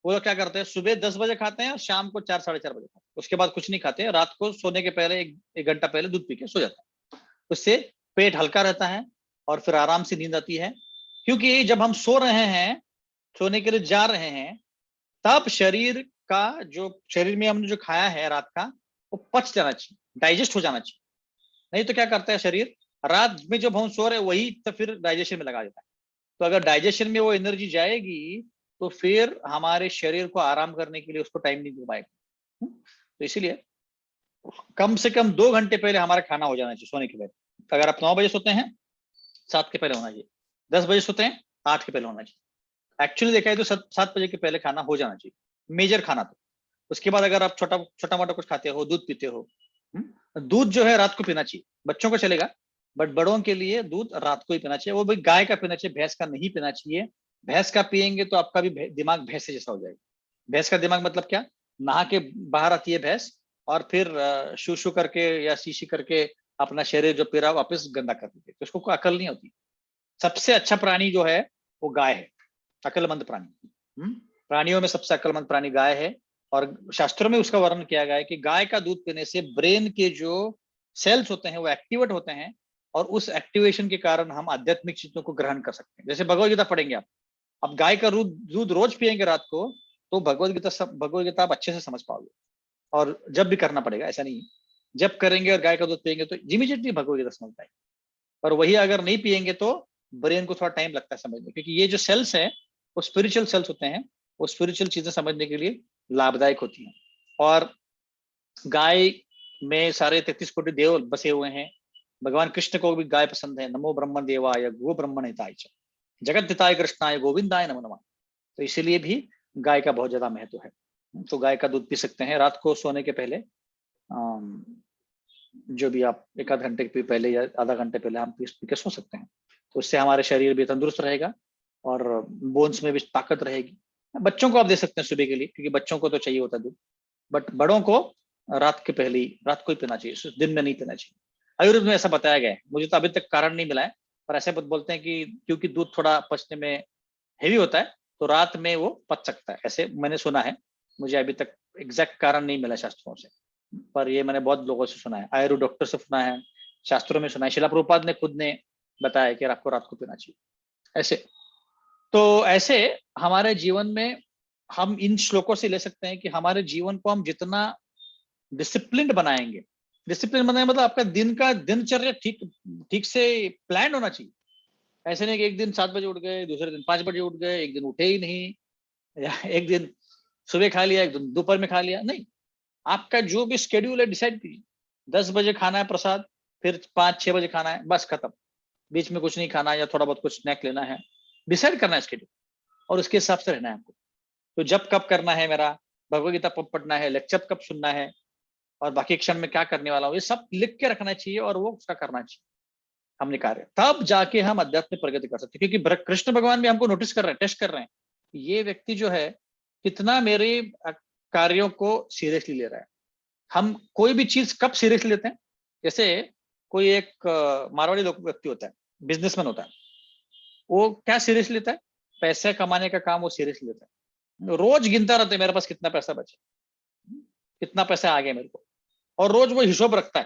वो लोग क्या करते हैं, सुबह 10 बजे खाते हैं और शाम को 4-4:30 बजे खाते हैं, उसके बाद कुछ नहीं खाते हैं। रात को सोने के पहले एक घंटा पहले दूध पी के सो जाता है। उससे पेट हल्का रहता है और फिर आराम से नींद आती है, क्योंकि जब हम सो रहे हैं, सोने के लिए जा रहे हैं, तब शरीर में हमने जो खाया है रात का, वो पच जाना चाहिए, डाइजेस्ट हो जाना चाहिए। नहीं तो क्या करता है शरीर, रात में जब हम सो रहे हैं वही तो फिर डाइजेशन में लगा देता है। तो अगर डाइजेशन में वो एनर्जी जाएगी, तो फिर हमारे शरीर को आराम करने के लिए उसको टाइम नहीं मिल पाएगा। तो इसीलिए कम से कम 2 घंटे पहले हमारा खाना हो जाना चाहिए सोने के पहले। अगर आप 9 बजे सोते हैं, 7 के पहले होना चाहिए। 10 बजे सोते हैं, 8 के पहले होना चाहिए। एक्चुअली देखा है तो 7 बजे के पहले खाना हो जाना चाहिए, मेजर खाना। तो उसके बाद अगर आप छोटा छोटा मोटा कुछ खाते हो, दूध पीते हो, दूध जो है रात को पीना चाहिए। बच्चों को चलेगा, बट बड़ों के लिए दूध रात को ही पीना चाहिए। वो भी गाय का पीना चाहिए, भैंस का नहीं पीना चाहिए। भैंस का पिएंगे तो आपका भी दिमाग भैंस से जैसा हो जाएगा। भैंस का दिमाग मतलब क्या, नहा के बाहर आती है भैंस और फिर शू शू करके या शी करके अपना शरीर जो पी रहा वापस गंदा कर देती है, तो उसको कोई अकल नहीं होती। सबसे अच्छा प्राणी जो है वो गाय है, अकलमंद प्राणी। प्राणियों में सबसे अकलमंद प्राणी गाय है। और शास्त्रों में उसका वर्णन किया गया है कि गाय का दूध पीने से ब्रेन के जो सेल्स होते हैं वो एक्टिवेट होते हैं, और उस एक्टिवेशन के कारण हम आध्यात्मिक चीजों को ग्रहण कर सकते हैं। जैसे भगवत गीता पढ़ेंगे आप, अब गाय का दूध रोज पिएंगे रात को, तो भगवत गीता आप अच्छे से समझ पाओगे। और जब भी करना पड़ेगा, ऐसा नहीं है, जब करेंगे और गाय का दूध पिएंगे तो इमीडिएटली भगवत गीता समझ पाएंगे। और वही अगर नहीं पिएंगे तो ब्रेन को थोड़ा टाइम लगता है समझने, क्योंकि ये जो सेल्स है वो स्पिरिचुअल सेल्स होते हैं, वो स्पिरिचुअल चीजें समझने के लिए लाभदायक होती हैं। और गाय में सारे 33 कोटि देव बसे हुए हैं। भगवान कृष्ण को भी गाय पसंद है। नमो ब्रह्म देवाय गो ब्रह्मण हिताय च जगत हिताय कृष्णाय गोविंदाय नमो नमः। तो इसीलिए भी गाय का बहुत ज्यादा महत्व है। तो गाय का दूध पी सकते हैं रात को सोने के पहले, जो भी आप 1 आध घंटे के पहले या आधा घंटे पहले हम पी के सो सकते हैं। तो उससे हमारे शरीर भी तंदुरुस्त रहेगा और बोन्स में भी ताकत रहेगी। बच्चों को आप दे सकते हैं सुबह के लिए, क्योंकि बच्चों को तो चाहिए होता है दूध, बट बड़ों को रात के पहले रात को ही पीना चाहिए, दिन में नहीं पीना चाहिए। आयुर्वेद में ऐसा बताया गया है, मुझे तो अभी तक कारण नहीं मिला है, पर ऐसे बोलते हैं कि क्योंकि दूध थोड़ा पचने में हेवी होता है तो रात में वो पच सकता है, ऐसे मैंने सुना है। मुझे अभी तक एग्जैक्ट कारण नहीं मिला शास्त्रों से, पर ये मैंने बहुत लोगों से सुना है, आयुर्वेद डॉक्टर से सुना है, शास्त्रों में सुना है। शिला प्रभुपाद ने खुद ने बताया कि आपको रात को पीना चाहिए। ऐसे तो ऐसे हमारे जीवन में हम इन श्लोकों से ले सकते हैं कि हमारे जीवन को हम जितना डिसिप्लिन बनाएंगे, डिसिप्लिन बनाए मतलब आपका दिन का दिनचर्या ठीक से प्लान होना चाहिए। ऐसे नहीं कि एक दिन 7 बजे उठ गए, दूसरे दिन 5 बजे उठ गए, एक दिन उठे ही नहीं, या एक दिन सुबह खा लिया, एक दिन दोपहर में खा लिया। नहीं, आपका जो भी शेड्यूल है डिसाइड कीजिए। 10 बजे खाना है प्रसाद, फिर 5-6 बजे खाना है, बस खत्म। बीच में कुछ नहीं खाना, या थोड़ा बहुत कुछ स्नैक लेना है, डिसाइड करना है शेड्यूल, और उसके हिसाब से रहना है आपको। तो जब कब करना है मेरा, भगवत गीता कब पढ़ना है, लेक्चर कब सुनना है, और बाकी क्षण में क्या करने वाला हूँ, ये सब लिख के रखना चाहिए और वो उसका करना चाहिए हमने कार्य। तब जाके हम अध्यात्म में प्रगति कर सकते हैं, क्योंकि कृष्ण भगवान भी हमको नोटिस कर रहे हैं, टेस्ट कर रहे हैं, ये व्यक्ति जो है कितना मेरे कार्यों को सीरियसली ले रहा है। हम कोई भी चीज कब सीरियसली लेते हैं, जैसे कोई एक मारवाड़ी व्यक्ति होता है, बिजनेसमैन होता है, वो क्या सीरियसली लेता है, पैसे कमाने का काम वो सीरियसली लेता है। रोज गिनता रहता है मेरे पास कितना पैसा बचा, कितना पैसा आ गया मेरे को, और रोज वो हिसाब रखता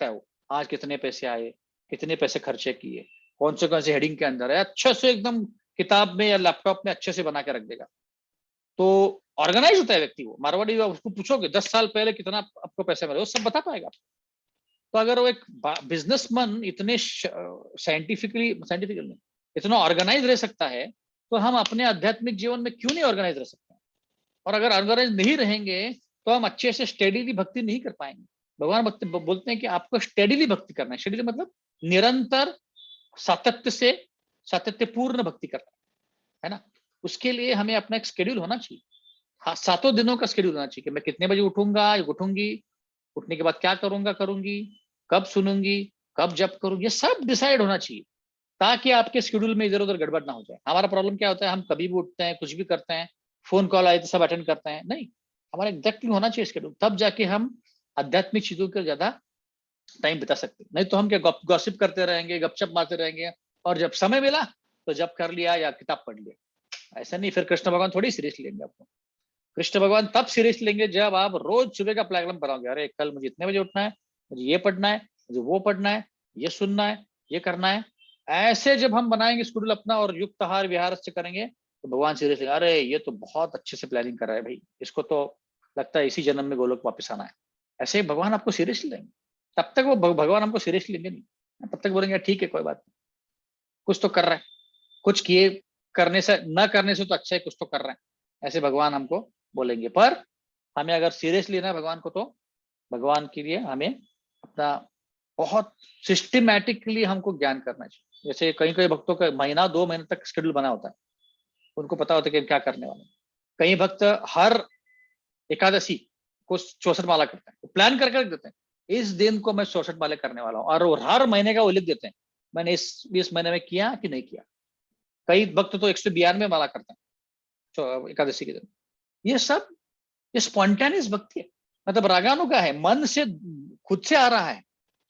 है वो, आज कितने पैसे आए, कितने पैसे खर्चे किए, कौन से हेडिंग के अंदर है, अच्छे से एकदम किताब में या लैपटॉप में अच्छे से बना के रख देगा। तो ऑर्गेनाइज होता है व्यक्ति वो। मारवाड़ी उसको पूछोगे 10 साल पहले कितना आपको पैसे मिले, वो सब बता पाएगा। तो अगर वो एक बिजनेसमैन इतने साइंटिफिकली इतना ऑर्गेनाइज रह सकता है, तो हम अपने आध्यात्मिक जीवन में क्यों नहीं ऑर्गेनाइज रह सकते हैं? और अगर ऑर्गेनाइज नहीं रहेंगे तो हम अच्छे से स्टेडीली भक्ति नहीं कर पाएंगे। भगवान भक्ति बोलते हैं कि आपको स्टेडीली भक्ति करना है। स्टेडीली मतलब निरंतर सातत्यपूर्ण भक्ति करना है ना। उसके लिए हमें अपना एक शेड्यूल होना चाहिए। हाँ, 7 दिनों का शेड्यूल होना चाहिए कि मैं कितने बजे उठूंगा, उठूंगी, उठने के बाद क्या करूंगी, कब सुनूंगी, कब जप करूंगी, ये सब डिसाइड होना चाहिए, ताकि आपके शेड्यूल में इधर उधर गड़बड़ ना हो जाए। हमारा प्रॉब्लम क्या होता है, हम कभी भी उठते हैं, कुछ भी करते हैं, फोन कॉल आए तो सब अटेंड करते हैं। नहीं, हमारा एग्जैक्टली होना चाहिए शेड्यूल, तब जाके हम आध्यात्मिक चीजों पर ज्यादा टाइम बिता सकते हैं। नहीं तो हम क्या गॉसिप करते रहेंगे, गपशप मारते रहेंगे, और जब समय मिला तो जब कर लिया या किताब पढ़ लिया। ऐसा नहीं, फिर कृष्ण भगवान थोड़ी सीरियस लेंगे आपको। कृष्ण भगवान तब सीरियस लेंगे जब आप रोज सुबह का प्रोग्राम बनाओगे, अरे कल मुझे इतने बजे उठना है, मुझे ये पढ़ना है, मुझे वो पढ़ना है, ये सुनना है, ये करना है। ऐसे जब हम बनाएंगे शेड्यूल अपना और युक्त आहार विहार से करेंगे, तो भगवान सीरियस लेंगे, अरे ये तो बहुत अच्छे से प्लानिंग कर रहा है भाई, इसको तो लगता है इसी जन्म में गोलोक वापस आना है। ऐसे भगवान आपको सीरियसली लेंगे। तब तक वो भगवान हमको सीरियसली लेंगे नहीं, तब तक बोलेंगे ठीक है कोई बात नहीं, कुछ तो कर रहा है, कुछ किए करने से न करने से तो अच्छा है, कुछ तो कर रहे हैं, ऐसे भगवान हमको बोलेंगे। पर हमें अगर सीरियसली लेना है भगवान को, तो भगवान के लिए हमें अपना बहुत सिस्टमैटिकली हमको ज्ञान करना चाहिए। जैसे कई कई भक्तों का महीना 2 महीने तक शेड्यूल बना होता है, उनको पता होता है कि क्या करने वाले हैं। कई भक्त हर एकादशी को 64 माला करते हैं, प्लान करके रख देते हैं, इस दिन को मैं 64 माले करने वाला हूँ, और वो हर महीने का वो लिख देते हैं, मैंने इस महीने में किया कि नहीं किया। कई भक्त तो 192 माला करते हैं एकादशी के दिन। ये सब ये स्पॉन्टेनियस भक्ति है, मतलब रागानुगा है, मन से खुद से आ रहा है।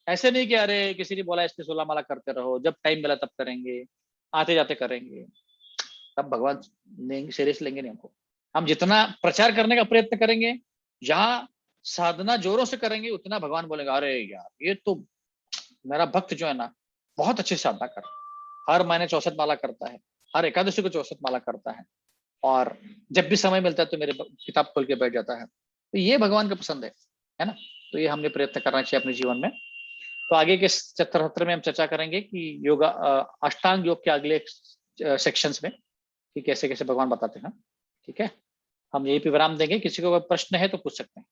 ऐसे नहीं कि अरे किसी ने बोला इसलिए 16 माला करते रहो, जब टाइम मिला तब करेंगे, आते जाते करेंगे, तब भगवान लेंगे, सीरियस लेंगे नहीं हमको। हम जितना प्रचार करने का प्रयत्न करेंगे, जहां साधना जोरों से करेंगे, उतना भगवान बोलेगा अरे यार ये तो मेरा भक्त जो है ना बहुत अच्छी साधना कर, हर महीने 64 माला करता है, हर एकादशी को 64 माला करता है, और जब भी समय मिलता है तो मेरे किताब खोल के बैठ जाता है। तो ये भगवान का पसंद है ना। तो ये हमने प्रयत्न करना चाहिए अपने जीवन में। तो आगे के सत्र में हम चर्चा करेंगे कि योगा अष्टांग योग के अगले सेक्शंस में कि कैसे कैसे भगवान बताते हैं। ठीक है, हम यही पे विराम देंगे। किसी को कोई प्रश्न है तो पूछ सकते हैं।